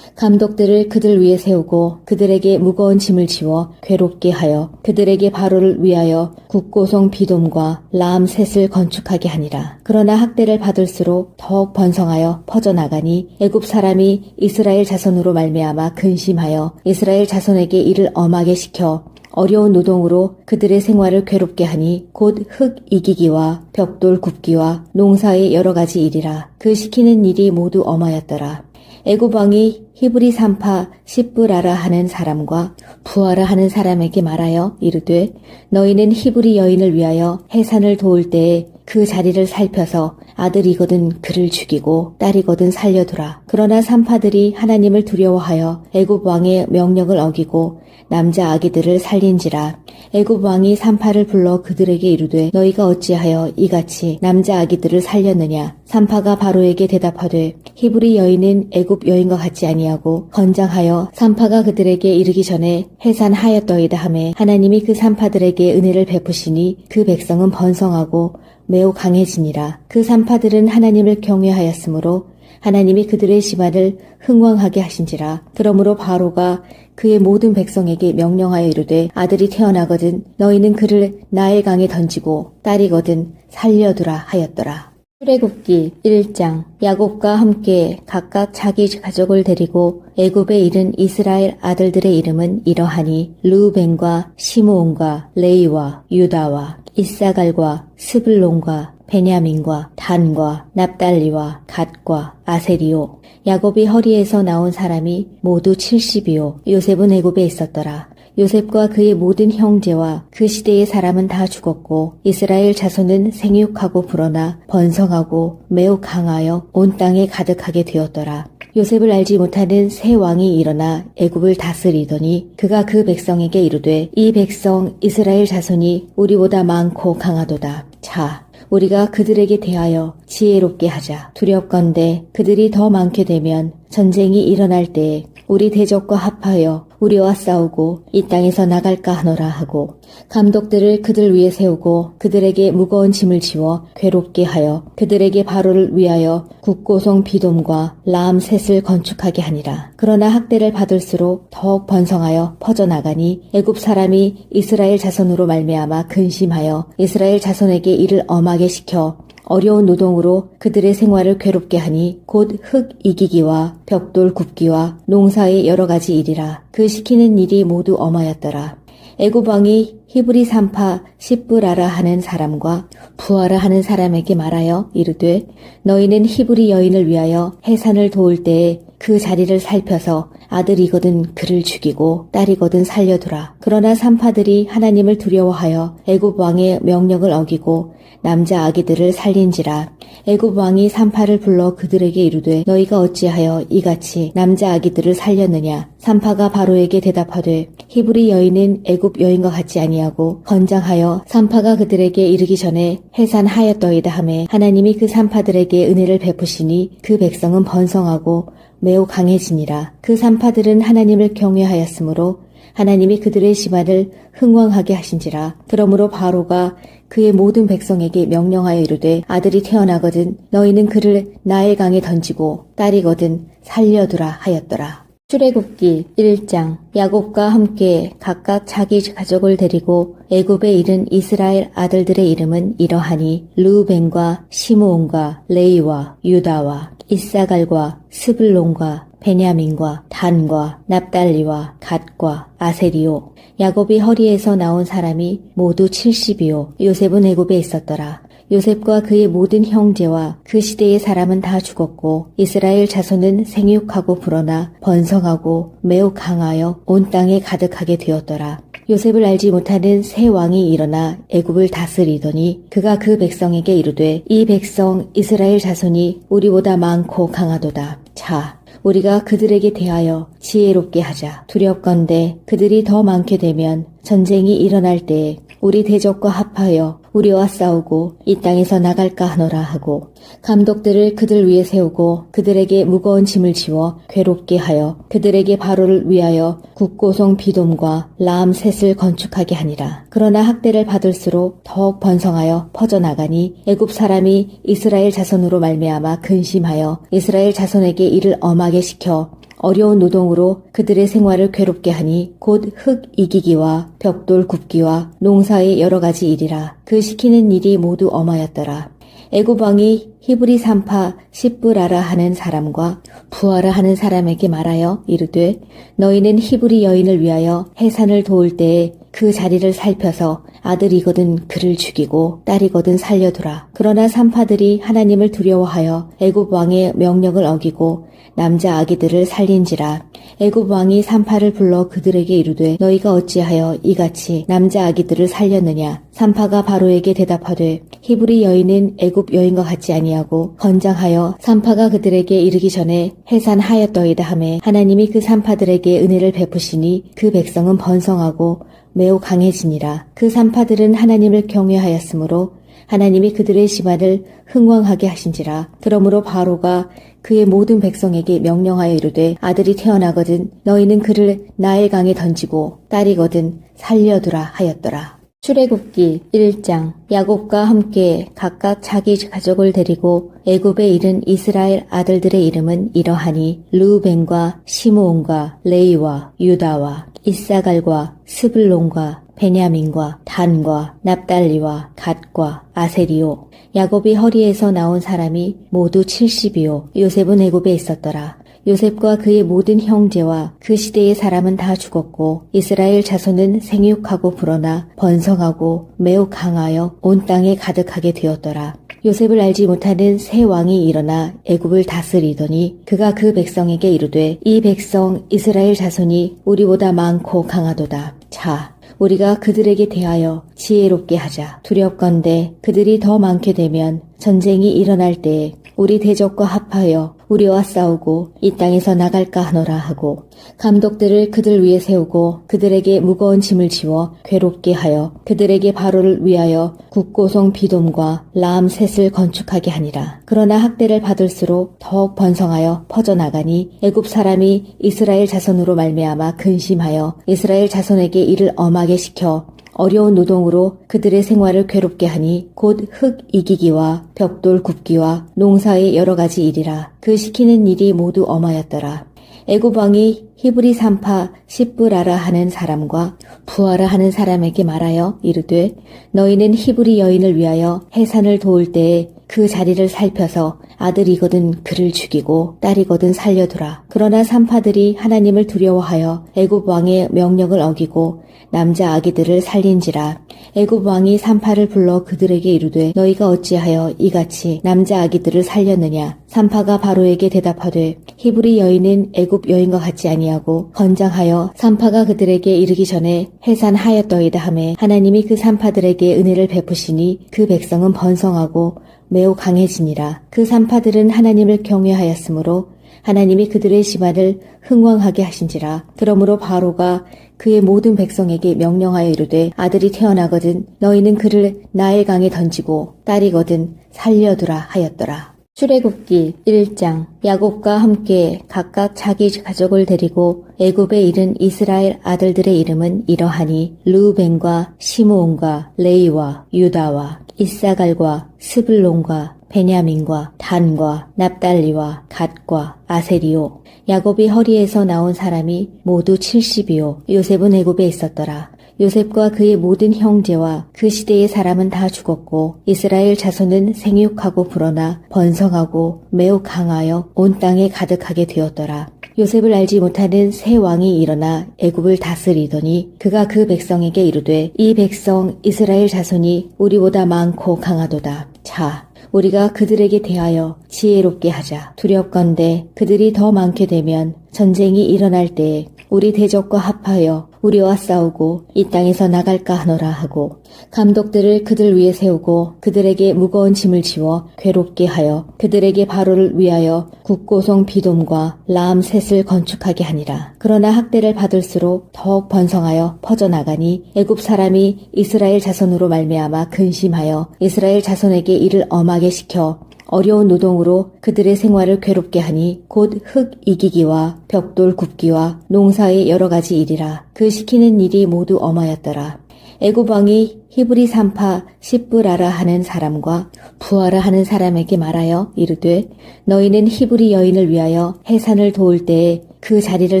감독들을 그들 위에 세우고 그들에게 무거운 짐을 지워 괴롭게 하여 그들에게 바로를 위하여 국고성 비돔과 라암셋을 건축하게 하니라. 그러나 학대를 받을수록 더욱 번성하여 퍼져나가니 애굽 사람이 이스라엘 자손으로 말미암아 근심하여 이스라엘 자손에게 이를 엄하게 시켜 어려운 노동으로 그들의 생활을 괴롭게 하니 곧 흙 이기기와 벽돌 굽기와 농사의 여러 가지 일이라. 그 시키는 일이 모두 엄하였더라. 애굽 왕이 히브리 산파 십브라라 하는 사람과 부하라 하는 사람에게 말하여 이르되 너희는 히브리 여인을 위하여 해산을 도울 때에 그 자리를 살펴서 아들이거든 그를 죽이고 딸이거든 살려두라. 그러나 산파들이 하나님을 두려워하여 애굽 왕의 명령을 어기고 남자 아기들을 살린지라. 애굽 왕이 산파를 불러 그들에게 이르되 너희가 어찌하여 이같이 남자 아기들을 살렸느냐. 산파가 바로에게 대답하되 히브리 여인은 애굽 여인과 같지 아니하고 건장하여 산파가 그들에게 이르기 전에 해산하였더이다 하매 하나님이 그 산파들에게 은혜를 베푸시니 그 백성은 번성하고 매우 강해지니라. 그 산파들은 하나님을 경외하였으므로 하나님이 그들의 집안을 흥왕하게 하신지라. 그러므로 바로가 그의 모든 백성에게 명령하여 이르되 아들이 태어나거든 너희는 그를 나일강에 던지고 딸이거든 살려두라 하였더라. 출애굽기 1장. 야곱과 함께 각각 자기 가족을 데리고 애굽에 이른 이스라엘 아들들의 이름은 이러하니 르우벤과 시므온과 레이와 유다와 이사갈과 스불론과 베냐민과 단과 납달리와 갓과 아세리요. 야곱이 허리에서 나온 사람이 모두 70이요. 요셉은 애굽에 있었더라. 요셉과 그의 모든 형제와 그 시대의 사람은 다 죽었고 이스라엘 자손은 생육하고 불어나 번성하고 매우 강하여 온 땅에 가득하게 되었더라. 요셉을 알지 못하는 새 왕이 일어나 애굽을 다스리더니 그가 그 백성에게 이르되 이 백성 이스라엘 자손이 우리보다 많고 강하도다. 자, 우리가 그들에게 대하여 지혜롭게 하자. 두렵건대 그들이 더 많게 되면 전쟁이 일어날 때에 우리 대적과 합하여 우리와 싸우고 이 땅에서 나갈까 하노라 하고 감독들을 그들 위에 세우고 그들에게 무거운 짐을 지워 괴롭게 하여 그들에게 바로를 위하여 국고성 비돔과 라암셋을 건축하게 하니라. 그러나 학대를 받을수록 더욱 번성하여 퍼져나가니 애굽 사람이 이스라엘 자손으로 말미암아 근심하여 이스라엘 자손에게 이를 엄하게 시켜 어려운 노동으로 그들의 생활을 괴롭게 하니 곧 흙 이기기와 벽돌 굽기와 농사의 여러 가지 일이라. 그 시키는 일이 모두 엄하였더라. 애굽 왕이 히브리 산파 십브라라 하는 사람과 부하라 하는 사람에게 말하여 이르되 너희는 히브리 여인을 위하여 해산을 도울 때에 그 자리를 살펴서 아들이거든 그를 죽이고 딸이거든 살려두라. 그러나 산파들이 하나님을 두려워하여 애굽 왕의 명령을 어기고 남자 아기들을 살린지라. 애굽 왕이 산파를 불러 그들에게 이르되 너희가 어찌하여 이같이 남자 아기들을 살렸느냐. 산파가 바로에게 대답하되 히브리 여인은 애굽 여인과 같지 아니하고 건장하여 산파가 그들에게 이르기 전에 해산하였더이다 하매 하나님이 그 산파들에게 은혜를 베푸시니 그 백성은 번성하고 매우 강해지니라. 그 산파들은 하나님을 경외하였으므로 하나님이 그들의 집안을 흥왕하게 하신지라. 그러므로 바로가 그의 모든 백성에게 명령하여 이르되 아들이 태어나거든 너희는 그를 나일 강에 던지고 딸이거든 살려두라 하였더라. 출애굽기 1장. 야곱과 함께 각각 자기 가족을 데리고 애굽에 이른 이스라엘 아들들의 이름은 이러하니 르우벤과 시므온과 레이와 유다와 이사갈과 스불론과 베냐민과 단과 납달리와 갓과 아세리요. 야곱이 허리에서 나온 사람이 모두 70이요. 요셉은 애굽에 있었더라. 요셉과 그의 모든 형제와 그 시대의 사람은 다 죽었고 이스라엘 자손은 생육하고 불어나 번성하고 매우 강하여 온 땅에 가득하게 되었더라. 요셉을 알지 못하는 새 왕이 일어나 애굽을 다스리더니 그가 그 백성에게 이르되 이 백성 이스라엘 자손이 우리보다 많고 강하도다. 자, 우리가 그들에게 대하여 지혜롭게 하자. 두렵건대 그들이 더 많게 되면 전쟁이 일어날 때에 우리 대적과 합하여 우리와 싸우고 이 땅에서 나갈까 하노라 하고 감독들을 그들 위에 세우고 그들에게 무거운 짐을 지워 괴롭게 하여 그들에게 바로를 위하여 국고성 비돔과 라암셋을 건축하게 하니라. 그러나 학대를 받을수록 더욱 번성하여 퍼져나가니 애굽 사람이 이스라엘 자손으로 말미암아 근심하여 이스라엘 자손에게 이를 엄하게 시켜 어려운 노동으로 그들의 생활을 괴롭게 하니 곧 흙 이기기와 벽돌 굽기와 농사의 여러 가지 일이라. 그 시키는 일이 모두 엄하였더라. 애굽 왕이 히브리 산파 십브라라 하는 사람과 부하라 하는 사람에게 말하여 이르되 너희는 히브리 여인을 위하여 해산을 도울 때에 그 자리를 살펴서 아들이거든 그를 죽이고 딸이거든 살려두라. 그러나 산파들이 하나님을 두려워하여 애굽 왕의 명령을 어기고 남자 아기들을 살린지라. 애굽 왕이 산파를 불러 그들에게 이르되 너희가 어찌하여 이같이 남자 아기들을 살렸느냐. 산파가 바로에게 대답하되 히브리 여인은 애굽 여인과 같지 아니하고 건장하여 산파가 그들에게 이르기 전에 해산하였더이다 하매 하나님이 그 산파들에게 은혜를 베푸시니 그 백성은 번성하고 매우 강해지니라. 그 산파들은 하나님을 경외하였으므로 하나님이 그들의 집안을 흥왕하게 하신지라. 그러므로 바로가 그의 모든 백성에게 명령하여 이르되 아들이 태어나거든 너희는 그를 나일 강에 던지고 딸이거든 살려두라 하였더라. 출애굽기 1장. 야곱과 함께 각각 자기 가족을 데리고 애굽에 이른 이스라엘 아들들의 이름은 이러하니 르우벤과 시므온과 레이와 유다와 이사갈과 스불론과 베냐민과 단과 납달리와 갓과 아세리요. 야곱이 허리에서 나온 사람이 모두 70이요. 요셉은 애굽에 있었더라. 요셉과 그의 모든 형제와 그 시대의 사람은 다 죽었고 이스라엘 자손은 생육하고 불어나 번성하고 매우 강하여 온 땅에 가득하게 되었더라. 요셉을 알지 못하는 새 왕이 일어나 애굽을 다스리더니 그가 그 백성에게 이르되 이 백성 이스라엘 자손이 우리보다 많고 강하도다. 자, 우리가 그들에게 대하여 지혜롭게 하자. 두렵건대 그들이 더 많게 되면 전쟁이 일어날 때에 우리 대적과 합하여 우리와 싸우고 이 땅에서 나갈까 하노라 하고 감독들을 그들 위에 세우고 그들에게 무거운 짐을 지워 괴롭게 하여 그들에게 바로를 위하여 국고성 비돔과 라암셋을 건축하게 하니라. 그러나 학대를 받을수록 더욱 번성하여 퍼져나가니 애굽 사람이 이스라엘 자손으로 말미암아 근심하여 이스라엘 자손에게 이를 엄하게 시켜 어려운 노동으로 그들의 생활을 괴롭게 하니 곧 흙 이기기와 벽돌 굽기와 농사의 여러 가지 일이라. 그 시키는 일이 모두 엄하였더라. 애굽 왕이 히브리 산파 십브라라 하는 사람과 부하라 하는 사람에게 말하여 이르되 너희는 히브리 여인을 위하여 해산을 도울 때에 그 자리를 살펴서 아들이거든 그를 죽이고 딸이거든 살려두라. 그러나 산파들이 하나님을 두려워하여 애굽 왕의 명령을 어기고 남자 아기들을 살린지라. 애굽 왕이 산파를 불러 그들에게 이르되 너희가 어찌하여 이같이 남자 아기들을 살렸느냐. 산파가 바로에게 대답하되 히브리 여인은 애굽 여인과 같지 아니하고 건장하여 산파가 그들에게 이르기 전에 해산하였더이다 하매 하나님이 그 산파들에게 은혜를 베푸시니 그 백성은 번성하고 매우 강해지니라. 그 산파들은 하나님을 경외하였으므로 하나님이 그들의 집안을 흥왕하게 하신지라. 그러므로 바로가 그의 모든 백성에게 명령하여 이르되 아들이 태어나거든 너희는 그를 나일 강에 던지고 딸이거든 살려두라 하였더라. 출애굽기 1장. 야곱과 함께 각각 자기 가족을 데리고 애굽에 이른 이스라엘 아들들의 이름은 이러하니 르우벤과 시므온과 레이와 유다와 이사갈과 스불론과 베냐민과 단과 납달리와 갓과 아세리요. 야곱이 허리에서 나온 사람이 모두 70이요. 요셉은 애굽에 있었더라. 요셉과 그의 모든 형제와 그 시대의 사람은 다 죽었고 이스라엘 자손은 생육하고 불어나 번성하고 매우 강하여 온 땅에 가득하게 되었더라. 요셉을 알지 못하는 새 왕이 일어나 애굽을 다스리더니 그가 그 백성에게 이르되 이 백성 이스라엘 자손이 우리보다 많고 강하도다. 자, 우리가 그들에게 대하여 지혜롭게 하자. 두렵건대 그들이 더 많게 되면 전쟁이 일어날 때에 우리 대적과 합하여 우리와 싸우고 이 땅에서 나갈까 하노라 하고 감독들을 그들 위에 세우고 그들에게 무거운 짐을 지워 괴롭게 하여 그들에게 바로를 위하여 국고성 비돔과 라암셋을 건축하게 하니라. 그러나 학대를 받을수록 더욱 번성하여 퍼져나가니 애굽 사람이 이스라엘 자손으로 말미암아 근심하여 이스라엘 자손에게 이를 엄하게 시켜 어려운 노동으로 그들의 생활을 괴롭게 하니 곧 흙 이기기와 벽돌 굽기와 농사의 여러 가지 일이라. 그 시키는 일이 모두 엄하였더라. 애굽 왕이 히브리 산파 십브라라 하는 사람과 부하라 하는 사람에게 말하여 이르되 너희는 히브리 여인을 위하여 해산을 도울 때에 그 자리를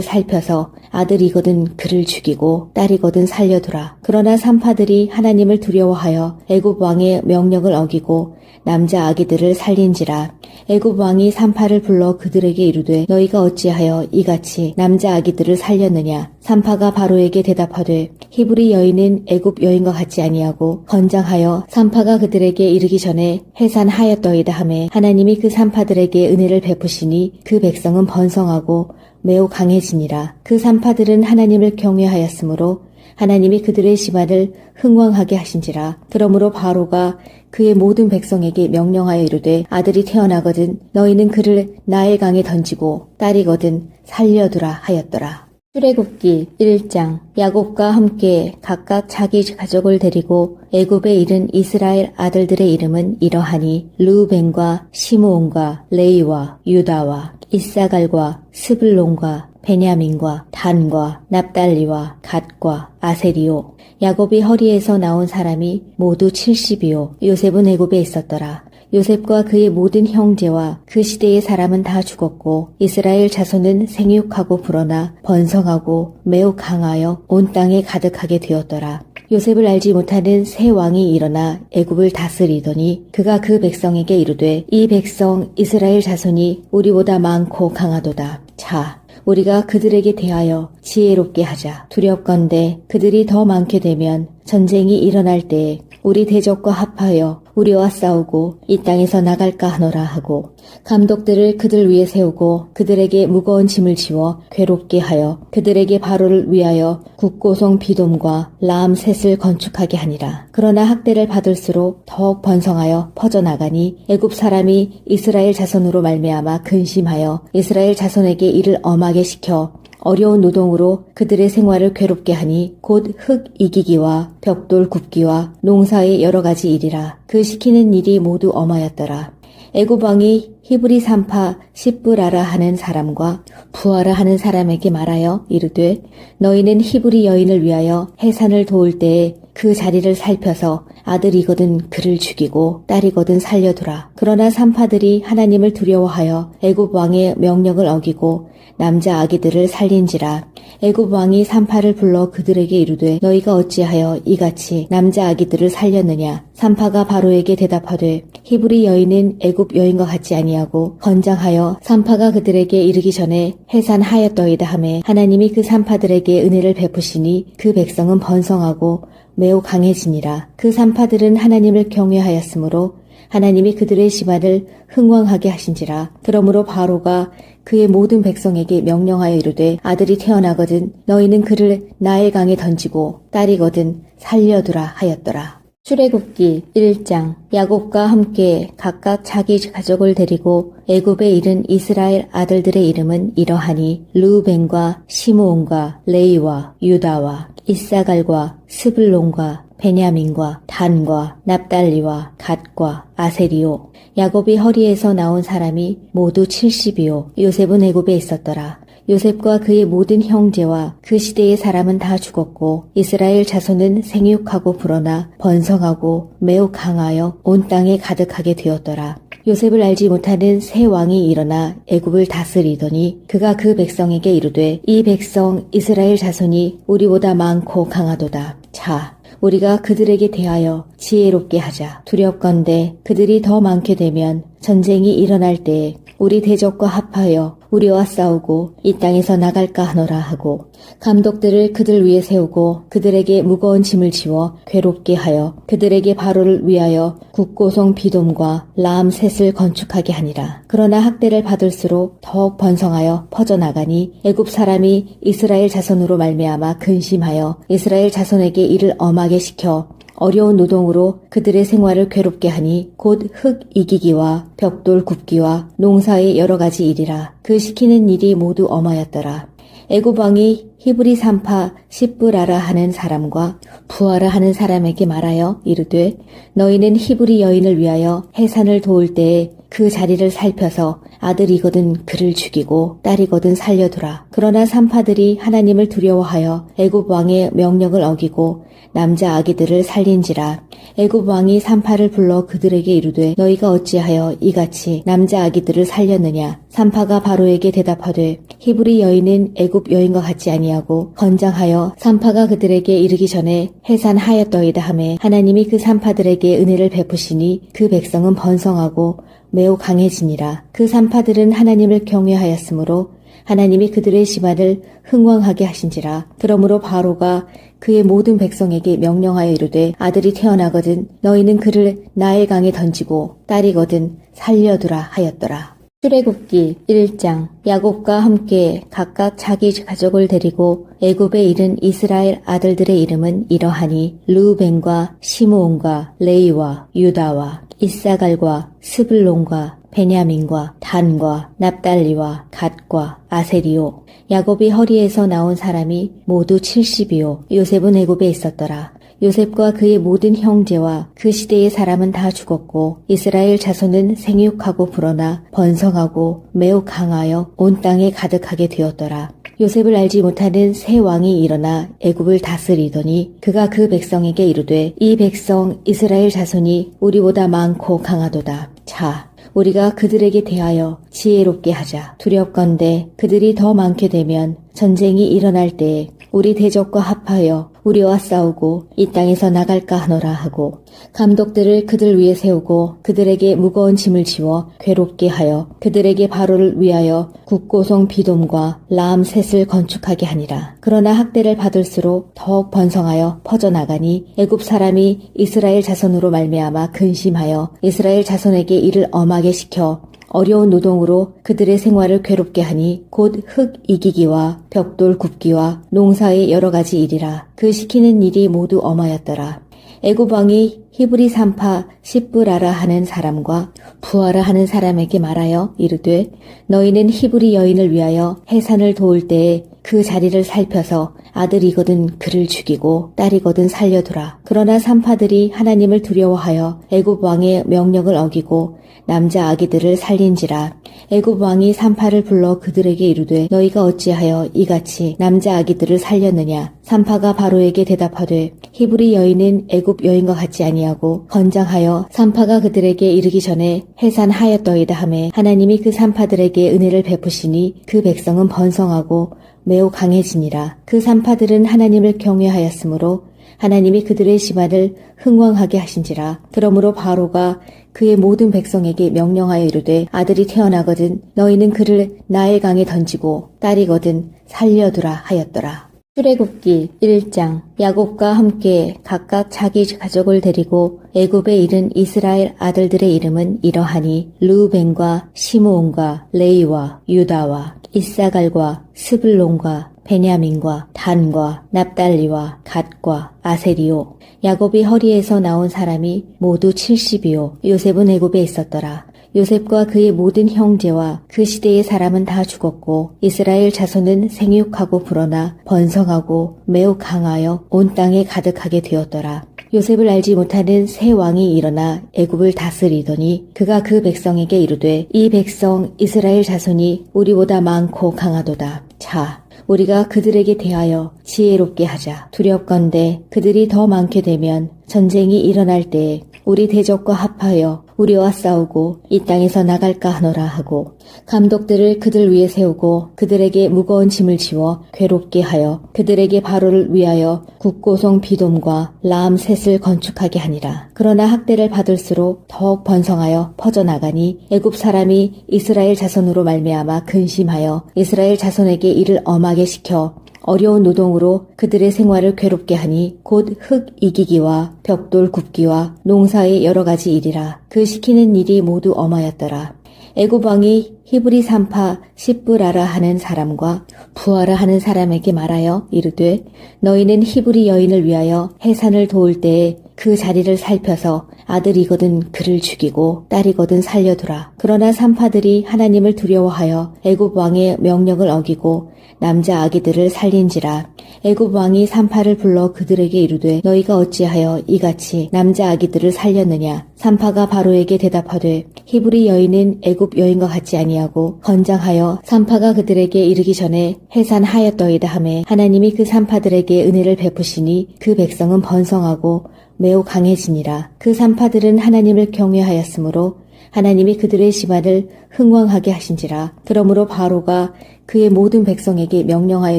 살펴서 아들이거든 그를 죽이고 딸이거든 살려두라. 그러나 산파들이 하나님을 두려워하여 애굽 왕의 명령을 어기고 남자 아기들을 살린지라. 애굽 왕이 산파를 불러 그들에게 이르되 너희가 어찌하여 이같이 남자 아기들을 살렸느냐. 산파가 바로에게 대답하되 히브리 여인은 애굽 여인과 같지 아니하고 건장하여 산파가 그들에게 이르기 전에 해산하였더이다 하매 하나님이 그 산파들에게 은혜를 베푸시니 그 백성은 번성하고 매우 강해지니라. 그 산파들은 하나님을 경외하였으므로 하나님이 그들의 집안을 흥왕하게 하신지라. 그러므로 바로가 그의 모든 백성에게 명령하여 이르되 아들이 태어나거든 너희는 그를 나일 강에 던지고 딸이거든 살려두라 하였더라. 출애굽기 1장. 야곱과 함께 각각 자기 가족을 데리고 애굽에 이른 이스라엘 아들들의 이름은 이러하니 르우벤과 시므온과 레이와 유다와 이사갈과 스불론과 베냐민과 단과 납달리와 갓과 아세리요. 야곱이 허리에서 나온 사람이 모두 70이요. 요셉은 애굽에 있었더라. 요셉과 그의 모든 형제와 그 시대의 사람은 다 죽었고 이스라엘 자손은 생육하고 불어나 번성하고 매우 강하여 온 땅에 가득하게 되었더라. 요셉을 알지 못하는 새 왕이 일어나 애굽을 다스리더니 그가 그 백성에게 이르되 이 백성 이스라엘 자손이 우리보다 많고 강하도다. 자, 우리가 그들에게 대하여 지혜롭게 하자. 두렵건대 그들이 더 많게 되면 전쟁이 일어날 때에 우리 대적과 합하여 우리와 싸우고 이 땅에서 나갈까 하노라 하고 감독들을 그들 위에 세우고 그들에게 무거운 짐을 지워 괴롭게 하여 그들에게 바로를 위하여 국고성 비돔과 라암셋을 건축하게 하니라. 그러나 학대를 받을수록 더욱 번성하여 퍼져나가니 애굽 사람이 이스라엘 자손으로 말미암아 근심하여 이스라엘 자손에게 이를 엄하게 시켜 어려운 노동으로 그들의 생활을 괴롭게 하니 곧 흙 이기기와 벽돌 굽기와 농사의 여러 가지 일이라. 그 시키는 일이 모두 엄하였더라. 애굽 왕이 히브리 산파 십브라라 하는 사람과 부하라 하는 사람에게 말하여 이르되 너희는 히브리 여인을 위하여 해산을 도울 때에 그 자리를 살펴서 아들이거든 그를 죽이고 딸이거든 살려두라. 그러나 산파들이 하나님을 두려워하여 애굽 왕의 명령을 어기고 남자 아기들을 살린지라. 애굽 왕이 산파를 불러 그들에게 이르되 너희가 어찌하여 이같이 남자 아기들을 살렸느냐. 산파가 바로에게 대답하되 히브리 여인은 애굽 여인과 같지 아니하고 건장하여 산파가 그들에게 이르기 전에 해산하였더이다 하매 하나님이 그 산파들에게 은혜를 베푸시니 그 백성은 번성하고 매우 강해지니라. 그 산파들은 하나님을 경외하였으므로 하나님이 그들의 집안을 흥왕하게 하신지라. 그러므로 바로가 그의 모든 백성에게 명령하여 이르되 아들이 태어나거든 너희는 그를 나일강에 던지고 딸이거든 살려두라 하였더라. 출애굽기 1장. 야곱과 함께 각각 자기 가족을 데리고 애굽에 이른 이스라엘 아들들의 이름은 이러하니 르우벤과 시므온과 레이와 유다와 이사갈과 스불론과 베냐민과 단과 납달리와 갓과 아세리요. 야곱이 허리에서 나온 사람이 모두 70이요. 요셉은 애굽에 있었더라. 요셉과 그의 모든 형제와 그 시대의 사람은 다 죽었고 이스라엘 자손은 생육하고 불어나 번성하고 매우 강하여 온 땅에 가득하게 되었더라. 요셉을 알지 못하는 새 왕이 일어나 애굽을 다스리더니 그가 그 백성에게 이르되 이 백성 이스라엘 자손이 우리보다 많고 강하도다. 자, 우리가 그들에게 대하여 지혜롭게 하자. 두렵건대 그들이 더 많게 되면 전쟁이 일어날 때에 우리 대적과 합하여 우리와 싸우고 이 땅에서 나갈까 하노라 하고 감독들을 그들 위에 세우고 그들에게 무거운 짐을 지워 괴롭게 하여 그들에게 바로를 위하여 국고성 비돔과 라암셋을 건축하게 하니라. 그러나 학대를 받을수록 더욱 번성하여 퍼져나가니 애굽 사람이 이스라엘 자손으로 말미암아 근심하여 이스라엘 자손에게 이를 엄하게 시켜 어려운 노동으로 그들의 생활을 괴롭게 하니 곧 흙 이기기와 벽돌 굽기와 농사의 여러 가지 일이라. 그 시키는 일이 모두 엄하였더라. 애굽 왕이 히브리 산파 십브라라 하는 사람과 부하라 하는 사람에게 말하여 이르되 너희는 히브리 여인을 위하여 해산을 도울 때에 그 자리를 살펴서 아들이거든 그를 죽이고 딸이거든 살려두라. 그러나 산파들이 하나님을 두려워하여 애굽 왕의 명령을 어기고 남자 아기들을 살린지라. 애굽 왕이 산파를 불러 그들에게 이르되 너희가 어찌하여 이같이 남자 아기들을 살렸느냐. 산파가 바로에게 대답하되 히브리 여인은 애굽 여인과 같지 아니하고 건장하여 산파가 그들에게 이르기 전에 해산하였더이다 하매 하나님이 그 산파들에게 은혜를 베푸시니 그 백성은 번성하고 매우 강해지니라. 그 산파들은 하나님을 경외하였으므로 하나님이 그들의 집안을 흥왕하게 하신지라. 그러므로 바로가 그의 모든 백성에게 명령하여 이르되 아들이 태어나거든 너희는 그를 나일강에 던지고 딸이거든 살려두라 하였더라. 출애굽기 1장. 야곱과 함께 각각 자기 가족을 데리고 애굽에 이른 이스라엘 아들들의 이름은 이러하니 르우벤과 시므온과 레이와 유다와 이사갈과 스불론과 베냐민과 단과 납달리와 갓과 아세리요. 야곱이 허리에서 나온 사람이 모두 70이요. 요셉은 애굽에 있었더라. 요셉과 그의 모든 형제와 그 시대의 사람은 다 죽었고 이스라엘 자손은 생육하고 불어나 번성하고 매우 강하여 온 땅에 가득하게 되었더라. 요셉을 알지 못하는 새 왕이 일어나 애굽을 다스리더니 그가 그 백성에게 이르되 이 백성 이스라엘 자손이 우리보다 많고 강하도다. 자, 우리가 그들에게 대하여 지혜롭게 하자. 두렵건대 그들이 더 많게 되면 전쟁이 일어날 때에 우리 대적과 합하여 우리와 싸우고 이 땅에서 나갈까 하노라 하고 감독들을 그들 위에 세우고 그들에게 무거운 짐을 지워 괴롭게 하여 그들에게 바로를 위하여 국고성 비돔과 라암셋을 건축하게 하니라. 그러나 학대를 받을수록 더욱 번성하여 퍼져나가니 애굽 사람이 이스라엘 자손으로 말미암아 근심하여 이스라엘 자손에게 이를 엄하게 시켜 어려운 노동으로 그들의 생활을 괴롭게 하니 곧 흙 이기기와 벽돌 굽기와 농사의 여러 가지 일이라. 그 시키는 일이 모두 엄하였더라. 애굽 왕이 히브리 산파 십브라라 하는 사람과 부하라 하는 사람에게 말하여 이르되 너희는 히브리 여인을 위하여 해산을 도울 때에 그 자리를 살펴서 아들이거든 그를 죽이고 딸이거든 살려두라. 그러나 산파들이 하나님을 두려워하여 애굽 왕의 명령을 어기고 남자 아기들을 살린지라. 애굽 왕이 산파를 불러 그들에게 이르되 너희가 어찌하여 이같이 남자 아기들을 살렸느냐. 산파가 바로에게 대답하되 히브리 여인은 애굽 여인과 같지 아니하고 건장하여 산파가 그들에게 이르기 전에 해산하였더이다 하매 하나님이 그 산파들에게 은혜를 베푸시니 그 백성은 번성하고 매우 강해지니라. 그 산파들은 하나님을 경외하였으므로 하나님이 그들의 집안을 흥왕하게 하신지라. 그러므로 바로가 그의 모든 백성에게 명령하여 이르되 아들이 태어나거든 너희는 그를 나일강에 던지고 딸이거든 살려두라 하였더라. 출애굽기 1장. 야곱과 함께 각각 자기 가족을 데리고 애굽에 이른 이스라엘 아들들의 이름은 이러하니 르우벤과 시므온과 레이와 유다와 이사갈과 스불론과 베냐민과 단과 납달리와 갓과 아세리요. 야곱이 허리에서 나온 사람이 모두 70이요. 요셉은 애굽에 있었더라. 요셉과 그의 모든 형제와 그 시대의 사람은 다 죽었고 이스라엘 자손은 생육하고 불어나 번성하고 매우 강하여 온 땅에 가득하게 되었더라. 요셉을 알지 못하는 새 왕이 일어나 애굽을 다스리더니 그가 그 백성에게 이르되 이 백성 이스라엘 자손이 우리보다 많고 강하도다. 자, 우리가 그들에게 대하여 지혜롭게 하자. 두렵건대 그들이 더 많게 되면 전쟁이 일어날 때에 우리 대적과 합하여 우리와 싸우고 이 땅에서 나갈까 하노라 하고 감독들을 그들 위에 세우고 그들에게 무거운 짐을 지워 괴롭게 하여 그들에게 바로를 위하여 국고성 비돔과 라암셋을 건축하게 하니라. 그러나 학대를 받을수록 더욱 번성하여 퍼져나가니 애굽 사람이 이스라엘 자손으로 말미암아 근심하여 이스라엘 자손에게 이를 엄하게 시켜 어려운 노동으로 그들의 생활을 괴롭게 하니 곧 흙 이기기와 벽돌 굽기와 농사의 여러 가지 일이라. 그 시키는 일이 모두 엄하였더라. 애굽 왕이 히브리 산파 십브라라 하는 사람과 부하라 하는 사람에게 말하여 이르되 너희는 히브리 여인을 위하여 해산을 도울 때에 그 자리를 살펴서 아들이거든 그를 죽이고 딸이거든 살려두라. 그러나 산파들이 하나님을 두려워하여 애굽 왕의 명령을 어기고 남자 아기들을 살린지라. 애굽 왕이 산파를 불러 그들에게 이르되 너희가 어찌하여 이같이 남자 아기들을 살렸느냐. 산파가 바로에게 대답하되 히브리 여인은 애굽 여인과 같지 아니하고 건장하여 산파가 그들에게 이르기 전에 해산하였더이다 하매 하나님이 그 산파들에게 은혜를 베푸시니 그 백성은 번성하고 매우 강해지니라. 그 산파들은 하나님을 경외하였으므로 하나님이 그들의 집안을 흥왕하게 하신지라. 그러므로 바로가 그의 모든 백성에게 명령하여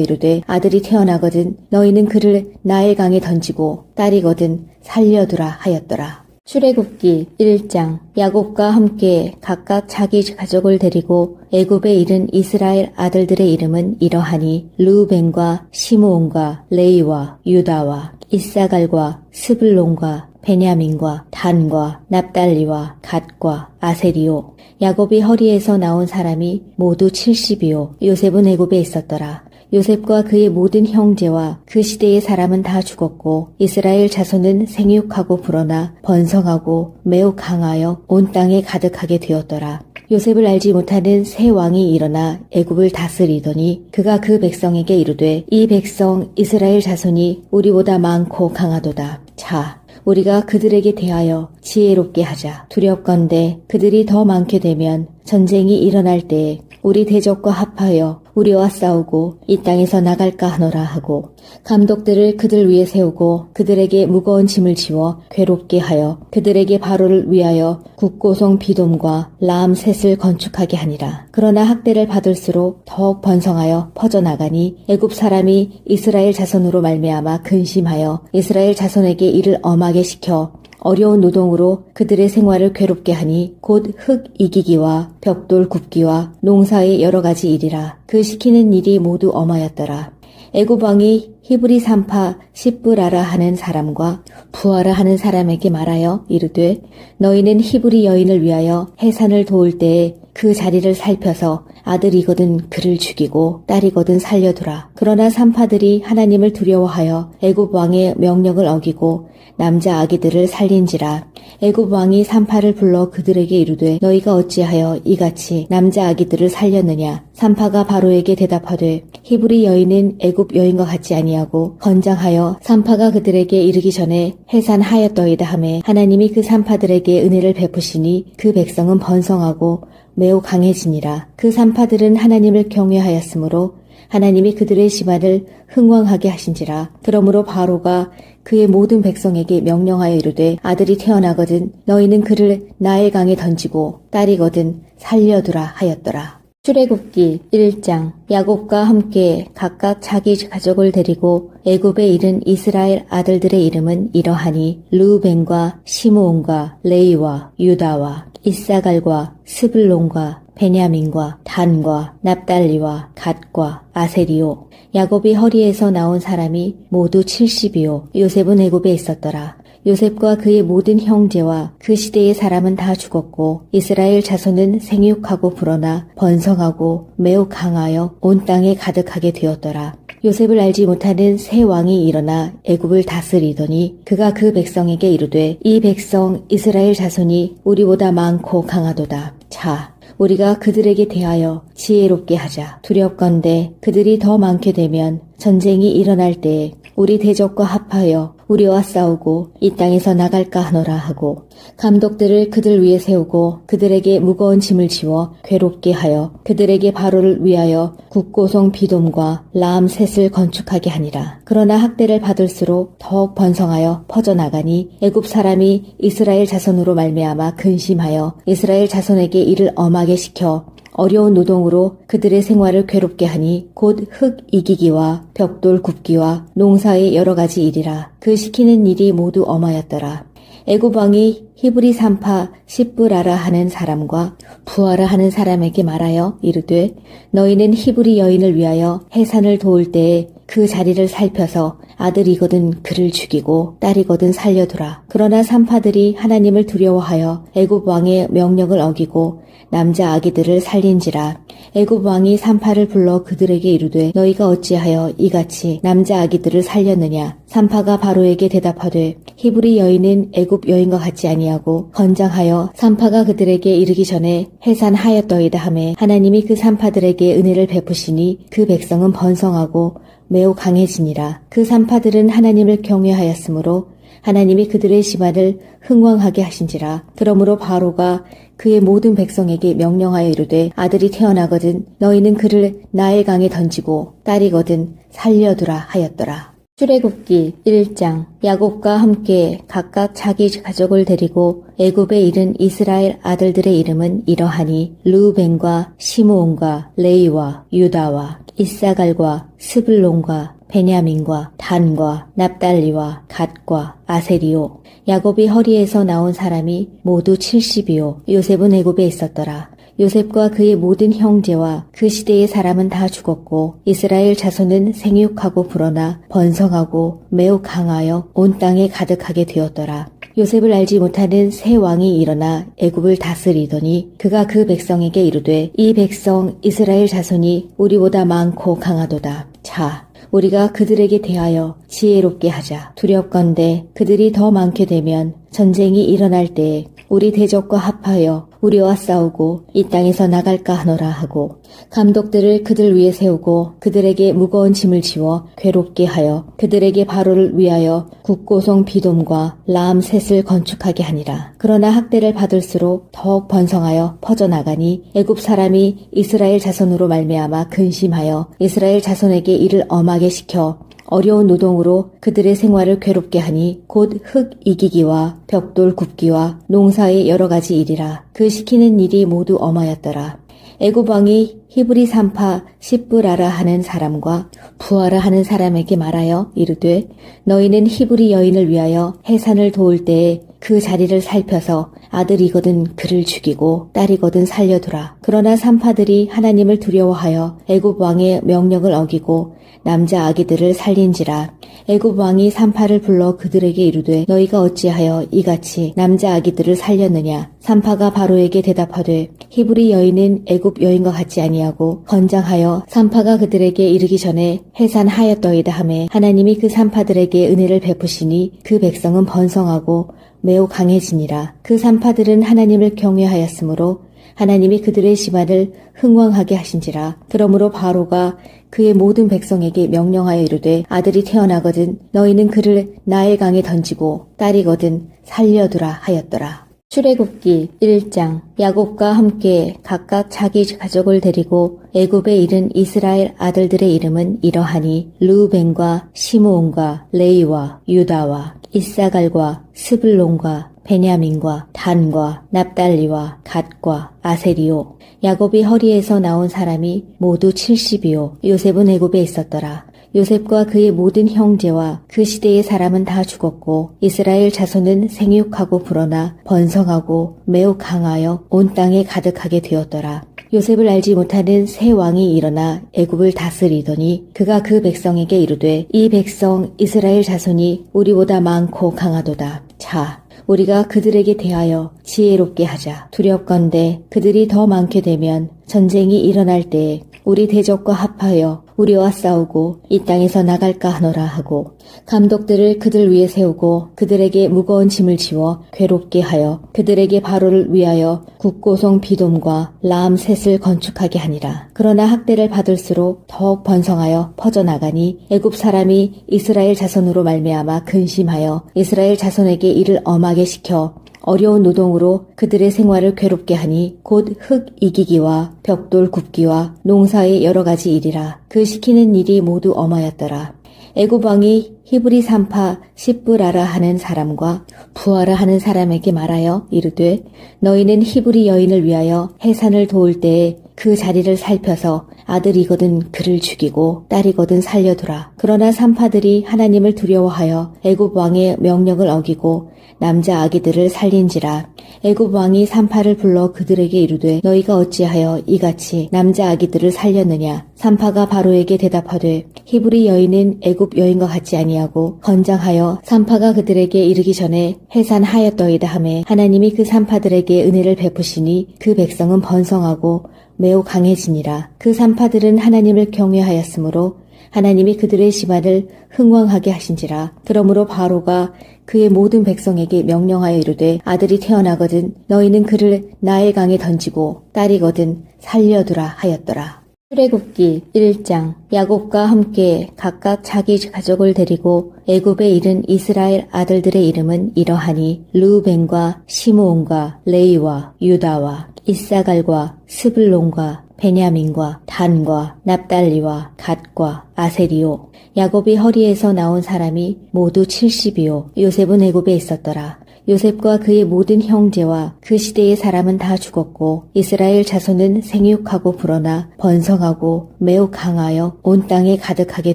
이르되 아들이 태어나거든 너희는 그를 나일강에 던지고 딸이거든 살려두라 하였더라. 출애굽기 1장. 야곱과 함께 각각 자기 가족을 데리고 애굽에 이른 이스라엘 아들들의 이름은 이러하니 르우벤과 시므온과 레이와 유다와 이사갈과 스불론과 베냐민과 단과 납달리와 갓과 아세리요. 야곱이 허리에서 나온 사람이 모두 70이요. 요셉은 애굽에 있었더라. 요셉과 그의 모든 형제와 그 시대의 사람은 다 죽었고 이스라엘 자손은 생육하고 불어나 번성하고 매우 강하여 온 땅에 가득하게 되었더라. 요셉을 알지 못하는 새 왕이 일어나 애굽을 다스리더니 그가 그 백성에게 이르되 이 백성 이스라엘 자손이 우리보다 많고 강하도다. 자, 우리가 그들에게 대하여 지혜롭게 하자. 두렵건대 그들이 더 많게 되면 전쟁이 일어날 때에 우리 대적과 합하여 우리와 싸우고 이 땅에서 나갈까 하노라 하고 감독들을 그들 위에 세우고 그들에게 무거운 짐을 지워 괴롭게 하여 그들에게 바로를 위하여 국고성 비돔과 라암셋을 건축하게 하니라. 그러나 학대를 받을수록 더욱 번성하여 퍼져나가니 애굽 사람이 이스라엘 자손으로 말미암아 근심하여 이스라엘 자손에게 이를 엄하게 시켜 어려운 노동으로 그들의 생활을 괴롭게 하니 곧 흙 이기기와 벽돌 굽기와 농사의 여러 가지 일이라. 그 시키는 일이 모두 엄하였더라. 애굽 왕이 히브리 산파 십브라라 하는 사람과 부하라 하는 사람에게 말하여 이르되 너희는 히브리 여인을 위하여 해산을 도울 때에 그 자리를 살펴서 아들이거든 그를 죽이고 딸이거든 살려두라. 그러나 산파들이 하나님을 두려워하여 애굽 왕의 명령을 어기고 남자 아기들을 살린지라. 애굽 왕이 산파를 불러 그들에게 이르되 너희가 어찌하여 이같이 남자 아기들을 살렸느냐. 산파가 바로에게 대답하되 히브리 여인은 애굽 여인과 같지 아니하고 건장하여 산파가 그들에게 이르기 전에 해산하였더이다 하매 하나님이 그 산파들에게 은혜를 베푸시니 그 백성은 번성하고 매우 강해지니라. 그 산파들은 하나님을 경외하였으므로 하나님이 그들의 집안을 흥왕하게 하신지라. 그러므로 바로가 그의 모든 백성에게 명령하여 이르되 아들이 태어나거든 너희는 그를 나일강에 던지고 딸이거든 살려두라 하였더라. 출애굽기 1장. 야곱과 함께 각각 자기 가족을 데리고 애굽에 이른 이스라엘 아들들의 이름은 이러하니 르우벤과 시므온과 레이와 유다와 이사갈과 스불론과 베냐민과 단과 납달리와 갓과 아세리요. 야곱이 허리에서 나온 사람이 모두 70이요. 요셉은 애굽에 있었더라. 요셉과 그의 모든 형제와 그 시대의 사람은 다 죽었고 이스라엘 자손은 생육하고 불어나 번성하고 매우 강하여 온 땅에 가득하게 되었더라. 요셉을 알지 못하는 새 왕이 일어나 애굽을 다스리더니 그가 그 백성에게 이르되 이 백성 이스라엘 자손이 우리보다 많고 강하도다. 자, 우리가 그들에게 대하여 지혜롭게 하자. 두렵건대 그들이 더 많게 되면 전쟁이 일어날 때에 우리 대적과 합하여 우리와 싸우고 이 땅에서 나갈까 하노라 하고 감독들을 그들 위에 세우고 그들에게 무거운 짐을 지워 괴롭게 하여 그들에게 바로를 위하여 국고성 비돔과 라암셋을 건축하게 하니라. 그러나 학대를 받을수록 더욱 번성하여 퍼져나가니 애굽 사람이 이스라엘 자손으로 말미암아 근심하여 이스라엘 자손에게 이를 엄하게 시켜 어려운 노동으로 그들의 생활을 괴롭게 하니 곧 흙 이기기와 벽돌 굽기와 농사의 여러 가지 일이라. 그 시키는 일이 모두 엄하였더라. 애굽 왕이 히브리 산파 십브라라 하는 사람과 부하라 하는 사람에게 말하여 이르되 너희는 히브리 여인을 위하여 해산을 도울 때에 그 자리를 살펴서 아들이거든 그를 죽이고 딸이거든 살려두라. 그러나 산파들이 하나님을 두려워하여 애굽 왕의 명령을 어기고 남자 아기들을 살린지라. 애굽 왕이 산파를 불러 그들에게 이르되 너희가 어찌하여 이같이 남자 아기들을 살렸느냐. 산파가 바로에게 대답하되 히브리 여인은 애굽 여인과 같지 아니하고 건장하여 산파가 그들에게 이르기 전에 해산하였더이다 하매 하나님이 그 산파들에게 은혜를 베푸시니 그 백성은 번성하고 매우 강해지니라. 그 산파들은 하나님을 경외하였으므로 하나님이 그들의 집안을 흥왕하게 하신지라. 그러므로 바로가 그의 모든 백성에게 명령하여 이르되 아들이 태어나거든 너희는 그를 나일강에 던지고 딸이거든 살려두라 하였더라. 출애굽기 1장. 야곱과 함께 각각 자기 가족을 데리고 애굽에 이른 이스라엘 아들들의 이름은 이러하니 르우벤과 시므온과 레이와 유다와 이사갈과 스불론과 베냐민과 단과 납달리와 갓과 아세리요. 야곱이 허리에서 나온 사람이 모두 70이요. 요셉은 애굽에 있었더라. 요셉과 그의 모든 형제와 그 시대의 사람은 다 죽었고 이스라엘 자손은 생육하고 불어나 번성하고 매우 강하여 온 땅에 가득하게 되었더라. 요셉을 알지 못하는 새 왕이 일어나 애굽을 다스리더니 그가 그 백성에게 이르되 이 백성 이스라엘 자손이 우리보다 많고 강하도다. 자, 우리가 그들에게 대하여 지혜롭게 하자. 두렵건대 그들이 더 많게 되면 전쟁이 일어날 때에 우리 대적과 합하여 우리와 싸우고 이 땅에서 나갈까 하노라 하고 감독들을 그들 위에 세우고 그들에게 무거운 짐을 지워 괴롭게 하여 그들에게 바로를 위하여 국고성 비돔과 라암셋을 건축하게 하니라. 그러나 학대를 받을수록 더욱 번성하여 퍼져나가니 애굽 사람이 이스라엘 자손으로 말미암아 근심하여 이스라엘 자손에게 이를 엄하게 시켜 어려운 노동으로 그들의 생활을 괴롭게 하니 곧 흙 이기기와 벽돌 굽기와 농사의 여러 가지 일이라. 그 시키는 일이 모두 엄하였더라. 애굽 왕이 히브리 산파 십브라라 하는 사람과 부하라 하는 사람에게 말하여 이르되 너희는 히브리 여인을 위하여 해산을 도울 때에 그 자리를 살펴서 아들이거든 그를 죽이고 딸이거든 살려두라. 그러나 산파들이 하나님을 두려워하여 애굽 왕의 명령을 어기고 남자 아기들을 살린지라. 애굽 왕이 산파를 불러 그들에게 이르되 너희가 어찌하여 이같이 남자 아기들을 살렸느냐. 산파가 바로에게 대답하되 히브리 여인은 애굽 여인과 같지 아니하고 건장하여 산파가 그들에게 이르기 전에 해산하였더이다 하매 하나님이 그 산파들에게 은혜를 베푸시니 그 백성은 번성하고 매우 강해지니라. 그 산파들은 하나님을 경외하였으므로 하나님이 그들의 집안을 흥왕하게 하신지라. 그러므로 바로가 그의 모든 백성에게 명령하여 이르되 아들이 태어나거든 너희는 그를 나일 강에 던지고 딸이거든 살려두라 하였더라. 출애굽기 1장. 야곱과 함께 각각 자기 가족을 데리고 애굽에 이른 이스라엘 아들들의 이름은 이러하니 르우벤과 시므온과 레이와 유다와 이사갈과 스불론과 베냐민과 단과 납달리와 갓과 아세리요. 야곱이 허리에서 나온 사람이 모두 70이요. 요셉은 애굽에 있었더라. 요셉과 그의 모든 형제와 그 시대의 사람은 다 죽었고 이스라엘 자손은 생육하고 불어나 번성하고 매우 강하여 온 땅에 가득하게 되었더라. 요셉을 알지 못하는 새 왕이 일어나 애굽을 다스리더니 그가 그 백성에게 이르되 이 백성 이스라엘 자손이 우리보다 많고 강하도다. 자, 우리가 그들에게 대하여 지혜롭게 하자. 두렵건대 그들이 더 많게 되면 전쟁이 일어날 때에 우리 대적과 합하여 우리와 싸우고 이 땅에서 나갈까 하노라 하고 감독들을 그들 위에 세우고 그들에게 무거운 짐을 지워 괴롭게 하여 그들에게 바로를 위하여 국고성 비돔과 라암셋을 건축하게 하니라. 그러나 학대를 받을수록 더욱 번성하여 퍼져나가니 애굽 사람이 이스라엘 자손으로 말미암아 근심하여 이스라엘 자손에게 이를 엄하게 시켜 어려운 노동으로 그들의 생활을 괴롭게 하니 곧 흙 이기기와 벽돌 굽기와 농사의 여러 가지 일이라. 그 시키는 일이 모두 엄하였더라. 애굽 왕이 히브리 산파 십브라라 하는 사람과 부하라 하는 사람에게 말하여 이르되 너희는 히브리 여인을 위하여 해산을 도울 때에 그 자리를 살펴서 아들이거든 그를 죽이고 딸이거든 살려두라. 그러나 산파들이 하나님을 두려워하여 애굽 왕의 명령을 어기고 남자 아기들을 살린지라. 애굽 왕이 산파를 불러 그들에게 이르되 너희가 어찌하여 이같이 남자 아기들을 살렸느냐. 산파가 바로에게 대답하되 히브리 여인은 애굽 여인과 같지 아니하고 건장하여 산파가 그들에게 이르기 전에 해산하였더이다 하매 하나님이 그 산파들에게 은혜를 베푸시니 그 백성은 번성하고 매우 강해지니라. 그 산파들은 하나님을 경외하였으므로 하나님이 그들의 집안을 흥왕하게 하신지라. 그러므로 바로가 그의 모든 백성에게 명령하여 이르되 아들이 태어나거든 너희는 그를 나일 강에 던지고 딸이거든 살려두라 하였더라. 출애굽기 1장. 야곱과 함께 각각 자기 가족을 데리고 애굽에 이른 이스라엘 아들들의 이름은 이러하니 르우벤과 시므온과 레이와 유다와 이사갈과 스불론과 베냐민과 단과 납달리와 갓과 아세리요. 야곱이 허리에서 나온 사람이 모두 70이요. 요셉은 애굽에 있었더라. 요셉과 그의 모든 형제와 그 시대의 사람은 다 죽었고 이스라엘 자손은 생육하고 불어나 번성하고 매우 강하여 온 땅에 가득하게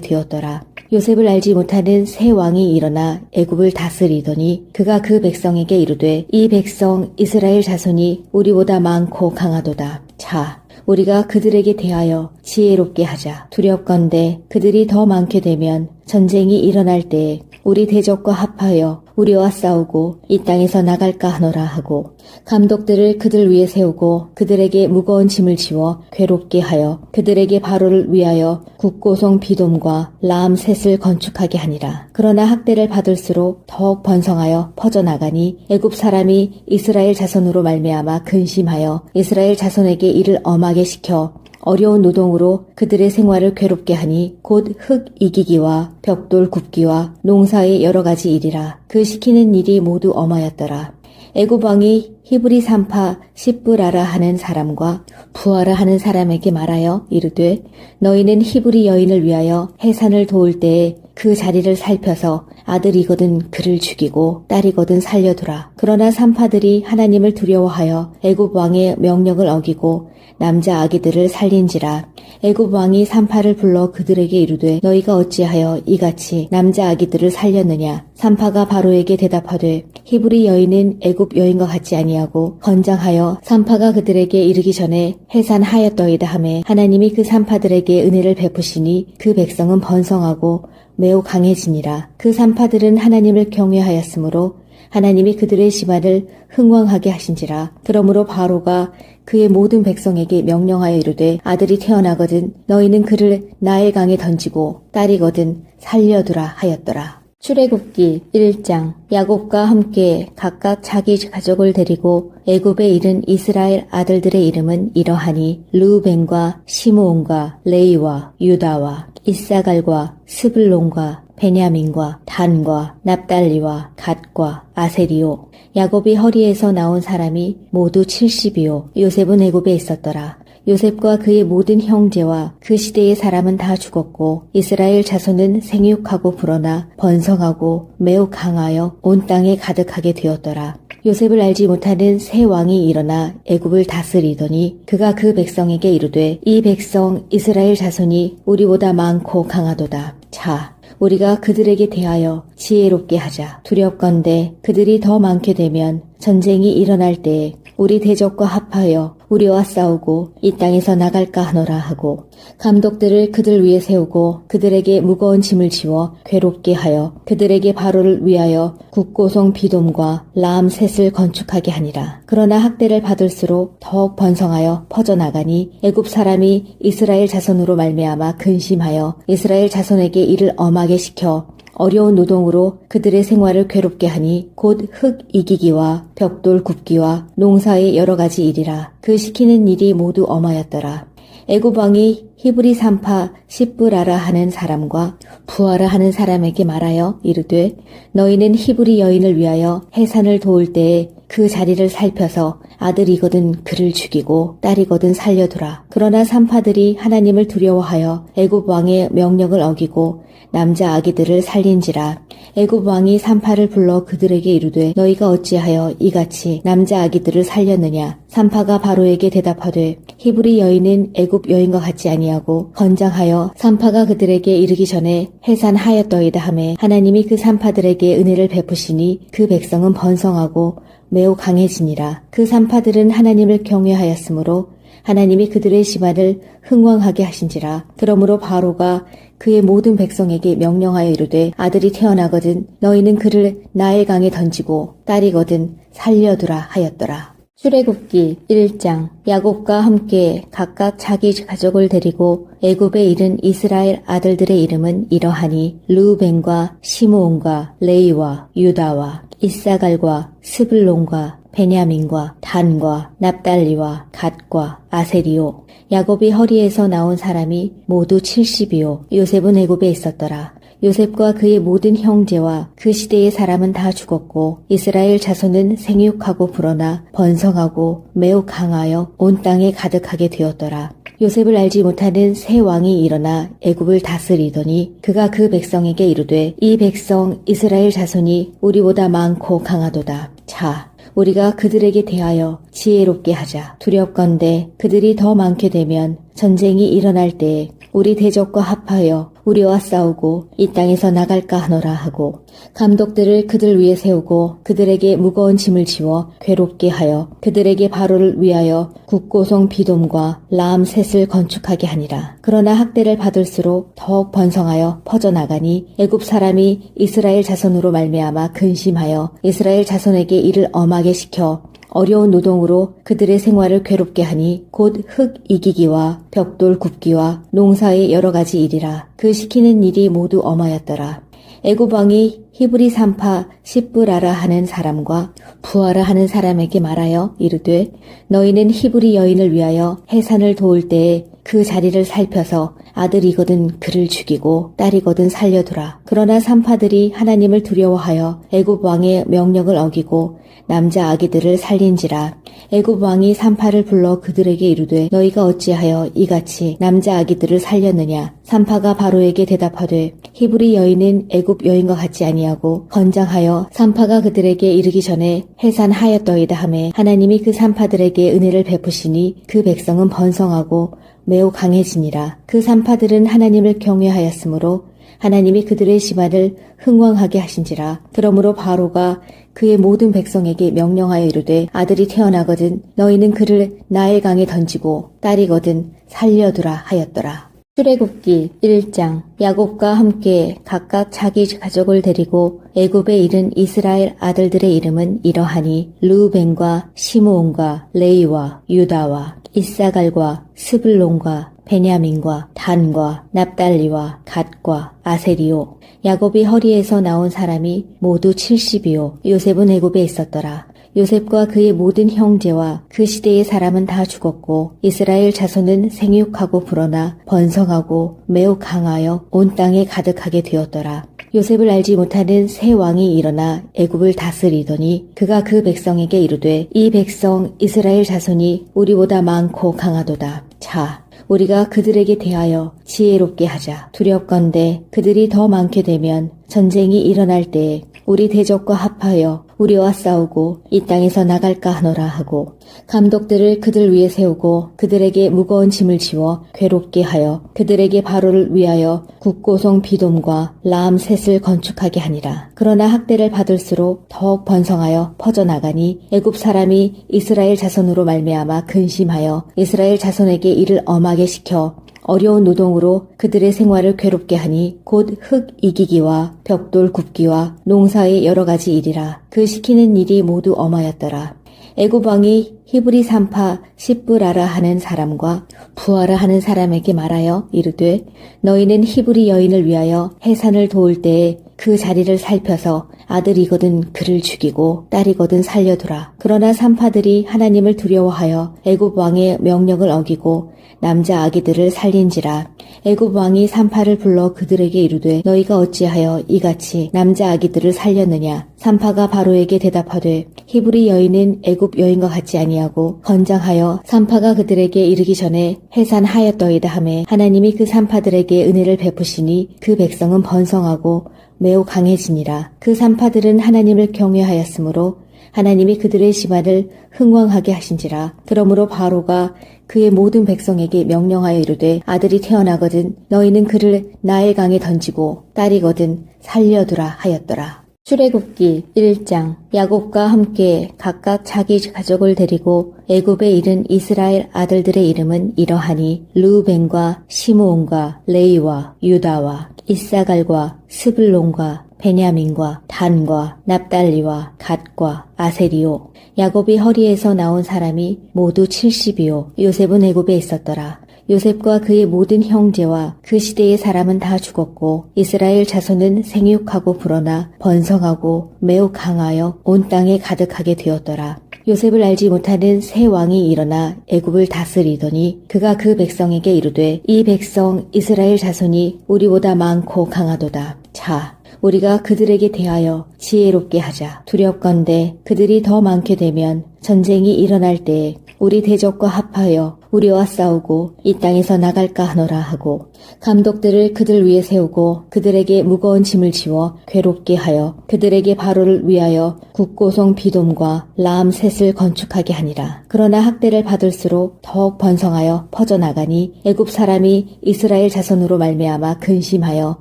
되었더라. 요셉을 알지 못하는 새 왕이 일어나 애굽을 다스리더니 그가 그 백성에게 이르되 이 백성 이스라엘 자손이 우리보다 많고 강하도다. 자, 우리가 그들에게 대하여 지혜롭게 하자. 두렵건대 그들이 더 많게 되면 전쟁이 일어날 때에 우리 대적과 합하여 우리와 싸우고 이 땅에서 나갈까 하노라 하고 감독들을 그들 위에 세우고 그들에게 무거운 짐을 지워 괴롭게 하여 그들에게 바로를 위하여 국고성 비돔과 라암셋을 건축하게 하니라. 그러나 학대를 받을수록 더욱 번성하여 퍼져나가니 애굽 사람이 이스라엘 자손으로 말미암아 근심하여 이스라엘 자손에게 이를 엄하게 시켜 어려운 노동으로 그들의 생활을 괴롭게 하니 곧 흙 이기기와 벽돌 굽기와 농사의 여러 가지 일이라. 그 시키는 일이 모두 엄하였더라. 애굽 왕이 히브리 산파 십브라라 하는 사람과 부하라 하는 사람에게 말하여 이르되 너희는 히브리 여인을 위하여 해산을 도울 때에 그 자리를 살펴서 아들이거든 그를 죽이고 딸이거든 살려두라. 그러나 산파들이 하나님을 두려워하여 애굽 왕의 명령을 어기고 남자 아기들을 살린지라. 애굽 왕이 산파를 불러 그들에게 이르되 너희가 어찌하여 이같이 남자 아기들을 살렸느냐. 산파가 바로에게 대답하되 히브리 여인은 애굽 여인과 같지 아니하고 건장하여 산파가 그들에게 이르기 전에 해산하였더이다 하매 하나님이 그 산파들에게 은혜를 베푸시니 그 백성은 번성하고 매우 강해지니라. 그 산파들은 하나님을 경외하였으므로 하나님이 그들의 집안을 흥왕하게 하신지라. 그러므로 바로가 그의 모든 백성에게 명령하여 이르되 아들이 태어나거든 너희는 그를 나일 강에 던지고 딸이거든 살려두라 하였더라. 출애굽기 1장. 야곱과 함께 각각 자기 가족을 데리고 애굽에 이른 이스라엘 아들들의 이름은 이러하니 르우벤과 시므온과 레이와 유다와 이사갈과 스불론과 베냐민과 단과 납달리와 갓과 아세리요. 야곱이 허리에서 나온 사람이 모두 70이요. 요셉은 애굽에 있었더라. 요셉과 그의 모든 형제와 그 시대의 사람은 다 죽었고 이스라엘 자손은 생육하고 불어나 번성하고 매우 강하여 온 땅에 가득하게 되었더라. 요셉을 알지 못하는 새 왕이 일어나 애굽을 다스리더니 그가 그 백성에게 이르되 이 백성 이스라엘 자손이 우리보다 많고 강하도다. 자, 우리가 그들에게 대하여 지혜롭게 하자. 두렵건대 그들이 더 많게 되면 전쟁이 일어날 때에 우리 대적과 합하여 우리와 싸우고 이 땅에서 나갈까 하노라 하고 감독들을 그들 위에 세우고 그들에게 무거운 짐을 지워 괴롭게 하여 그들에게 바로를 위하여 국고성 비돔과 라암셋을 건축하게 하니라. 그러나 학대를 받을수록 더욱 번성하여 퍼져나가니 애굽 사람이 이스라엘 자손으로 말미암아 근심하여 이스라엘 자손에게 이를 엄하게 시켜 어려운 노동으로 그들의 생활을 괴롭게 하니 곧 흙 이기기와 벽돌 굽기와 농사의 여러 가지 일이라. 그 시키는 일이 모두 엄하였더라. 애굽 왕이 히브리 산파 십브라라 하는 사람과 부하라 하는 사람에게 말하여 이르되 너희는 히브리 여인을 위하여 해산을 도울 때에 그 자리를 살펴서 아들이거든 그를 죽이고 딸이거든 살려두라. 그러나 산파들이 하나님을 두려워하여 애굽 왕의 명령을 어기고 남자 아기들을 살린지라. 애굽 왕이 산파를 불러 그들에게 이르되 너희가 어찌하여 이같이 남자 아기들을 살렸느냐. 산파가 바로에게 대답하되 히브리 여인은 애굽 여인과 같지 아니하고 건장하여 산파가 그들에게 이르기 전에 해산하였더이다 하매 하나님이 그 산파들에게 은혜를 베푸시니 그 백성은 번성하고 매우 강해지니라. 그 산파들은 하나님을 경외하였으므로 하나님이 그들의 집안을 흥왕하게 하신지라. 그러므로 바로가 그의 모든 백성에게 명령하여 이르되 아들이 태어나거든 너희는 그를 나일 강에 던지고 딸이거든 살려두라 하였더라. 출애굽기 1장. 야곱과 함께 각각 자기 가족을 데리고 애굽에 이른 이스라엘 아들들의 이름은 이러하니 르우벤과 시므온과 레이와 유다와 이사갈과 스불론과 베냐민과 단과 납달리와 갓과 아세리요. 야곱이 허리에서 나온 사람이 모두 70이요. 요셉은 애굽에 있었더라. 요셉과 그의 모든 형제와 그 시대의 사람은 다 죽었고 이스라엘 자손은 생육하고 불어나 번성하고 매우 강하여 온 땅에 가득하게 되었더라. 요셉을 알지 못하는 새 왕이 일어나 애굽을 다스리더니 그가 그 백성에게 이르되 이 백성 이스라엘 자손이 우리보다 많고 강하도다. 자, 우리가 그들에게 대하여 지혜롭게 하자. 두렵건대 그들이 더 많게 되면 전쟁이 일어날 때에 우리 대적과 합하여 우리와 싸우고 이 땅에서 나갈까 하노라 하고 감독들을 그들 위에 세우고 그들에게 무거운 짐을 지워 괴롭게 하여 그들에게 바로를 위하여 국고성 비돔과 라암셋을 건축하게 하니라. 그러나 학대를 받을수록 더욱 번성하여 퍼져나가니 애굽 사람이 이스라엘 자손으로 말미암아 근심하여 이스라엘 자손에게 이를 엄하게 시켜 어려운 노동으로 그들의 생활을 괴롭게 하니 곧 흙 이기기와 벽돌 굽기와 농사의 여러 가지 일이라. 그 시키는 일이 모두 엄하였더라. 애굽 왕이 히브리 산파 십브라라 하는 사람과 부하라 하는 사람에게 말하여 이르되 너희는 히브리 여인을 위하여 해산을 도울 때에 그 자리를 살펴서 아들이거든 그를 죽이고 딸이거든 살려두라. 그러나 산파들이 하나님을 두려워하여 애굽 왕의 명령을 어기고 남자 아기들을 살린지라. 애굽 왕이 산파를 불러 그들에게 이르되 너희가 어찌하여 이같이 남자 아기들을 살렸느냐. 산파가 바로에게 대답하되 히브리 여인은 애굽 여인과 같지 아니하고 건장하여 산파가 그들에게 이르기 전에 해산하였더이다 하매 하나님이 그 산파들에게 은혜를 베푸시니 그 백성은 번성하고 매우 강해지니라. 그 산파들은 하나님을 경외하였으므로 하나님이 그들의 집안을 흥왕하게 하신지라. 그러므로 바로가 그의 모든 백성에게 명령하여 이르되 아들이 태어나거든 너희는 그를 나일강에 던지고 딸이거든 살려두라 하였더라. 출애굽기 1장. 야곱과 함께 각각 자기 가족을 데리고 애굽에 이른 이스라엘 아들들의 이름은 이러하니 르우벤과 시므온과 레이와 유다와 이사갈과 스불론과 베냐민과 단과 납달리와 갓과 아세리요. 야곱이 허리에서 나온 사람이 모두 70이요. 요셉은 애굽에 있었더라. 요셉과 그의 모든 형제와 그 시대의 사람은 다 죽었고 이스라엘 자손은 생육하고 불어나 번성하고 매우 강하여 온 땅에 가득하게 되었더라. 요셉을 알지 못하는 새 왕이 일어나 애굽을 다스리더니 그가 그 백성에게 이르되 이 백성 이스라엘 자손이 우리보다 많고 강하도다. 자, 우리가 그들에게 대하여 지혜롭게 하자. 두렵건대 그들이 더 많게 되면 전쟁이 일어날 때에 우리 대적과 합하여 우리와 싸우고 이 땅에서 나갈까 하노라 하고 감독들을 그들 위에 세우고 그들에게 무거운 짐을 지워 괴롭게 하여 그들에게 바로를 위하여 국고성 비돔과 라암셋을 건축하게 하니라. 그러나 학대를 받을수록 더욱 번성하여 퍼져나가니 애굽 사람이 이스라엘 자손으로 말미암아 근심하여 이스라엘 자손에게 이를 엄하게 시켜 어려운 노동으로 그들의 생활을 괴롭게 하니 곧 흙 이기기와 벽돌 굽기와 농사의 여러 가지 일이라. 그 시키는 일이 모두 엄하였더라. 애굽 왕이 히브리 산파 십브라라 하는 사람과 부하라 하는 사람에게 말하여 이르되 너희는 히브리 여인을 위하여 해산을 도울 때에 그 자리를 살펴서 아들이거든 그를 죽이고 딸이거든 살려두라. 그러나 산파들이 하나님을 두려워하여 애굽 왕의 명령을 어기고 남자 아기들을 살린지라. 애굽 왕이 산파를 불러 그들에게 이르되 너희가 어찌하여 이같이 남자 아기들을 살렸느냐. 산파가 바로에게 대답하되 히브리 여인은 애굽 여인과 같지 아니하고 건장하여 산파가 그들에게 이르기 전에 해산하였더이다 하매 하나님이 그 산파들에게 은혜를 베푸시니 그 백성은 번성하고 매우 강해지니라. 그 산파들은 하나님을 경외하였으므로 하나님이 그들의 집안을 흥왕하게 하신지라. 그러므로 바로가 그의 모든 백성에게 명령하여 이르되 아들이 태어나거든 너희는 그를 나일강에 던지고 딸이거든 살려두라 하였더라. 출애굽기 1장. 야곱과 함께 각각 자기 가족을 데리고 애굽에 이른 이스라엘 아들들의 이름은 이러하니 르우벤과 시므온과 레이와 유다와 이사갈과 스불론과 베냐민과 단과 납달리와 갓과 아세리요. 야곱이 허리에서 나온 사람이 모두 70이요. 요셉은 애굽에 있었더라. 요셉과 그의 모든 형제와 그 시대의 사람은 다 죽었고 이스라엘 자손은 생육하고 불어나 번성하고 매우 강하여 온 땅에 가득하게 되었더라. 요셉을 알지 못하는 새 왕이 일어나 애굽을 다스리더니 그가 그 백성에게 이르되 이 백성 이스라엘 자손이 우리보다 많고 강하도다. 자, 우리가 그들에게 대하여 지혜롭게 하자. 두렵건대 그들이 더 많게 되면 전쟁이 일어날 때에 우리 대적과 합하여 우리와 싸우고 이 땅에서 나갈까 하노라 하고 감독들을 그들 위에 세우고 그들에게 무거운 짐을 지워 괴롭게 하여 그들에게 바로를 위하여 국고성 비돔과 라암셋을 건축하게 하니라. 그러나 학대를 받을수록 더욱 번성하여 퍼져나가니 애굽 사람이 이스라엘 자손으로 말미암아 근심하여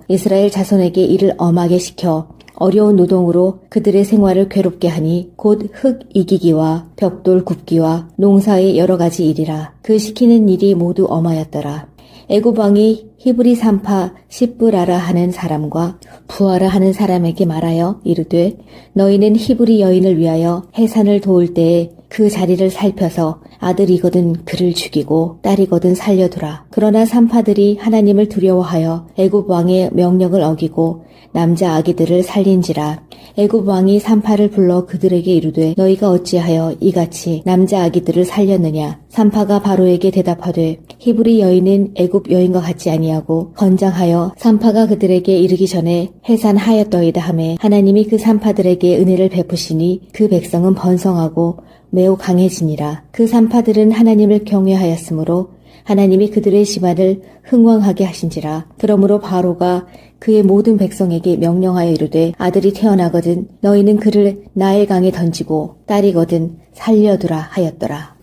이스라엘 자손에게 이를 엄하게 시켜 어려운 노동으로 그들의 생활을 괴롭게 하니 곧 흙 이기기와 벽돌 굽기와 농사의 여러 가지 일이라. 그 시키는 일이 모두 엄하였더라. 애굽 왕이 히브리 산파 시브라라 하는 사람과 부하라 하는 사람에게 말하여 이르되 너희는 히브리 여인을 위하여 해산을 도울 때에 그 자리를 살펴서 아들이거든 그를 죽이고 딸이거든 살려두라. 그러나 산파들이 하나님을 두려워하여 애굽 왕의 명령을 어기고 남자 아기들을 살린지라. 애굽 왕이 산파를 불러 그들에게 이르되 너희가 어찌하여 이같이 남자 아기들을 살렸느냐. 산파가 바로에게 대답하되 히브리 여인은 애굽 여인과 같지 아니하고 건장하여 산파가 그들에게 이르기 전에 해산하였더이다 하매 하나님이 그 산파들에게 은혜를 베푸시니 그 백성은 번성하고 매우 강해지니라. 그 산파들은 하나님을 경외하였으므로 하나님이 그들의 집안을 흥왕하게 하신지라. 그러므로 바로가 그의 모든 백성에게 명령하여 이르되 아들이 태어나거든 너희는 그를 나일강에 던지고 딸이거든 살려두라 하였더라.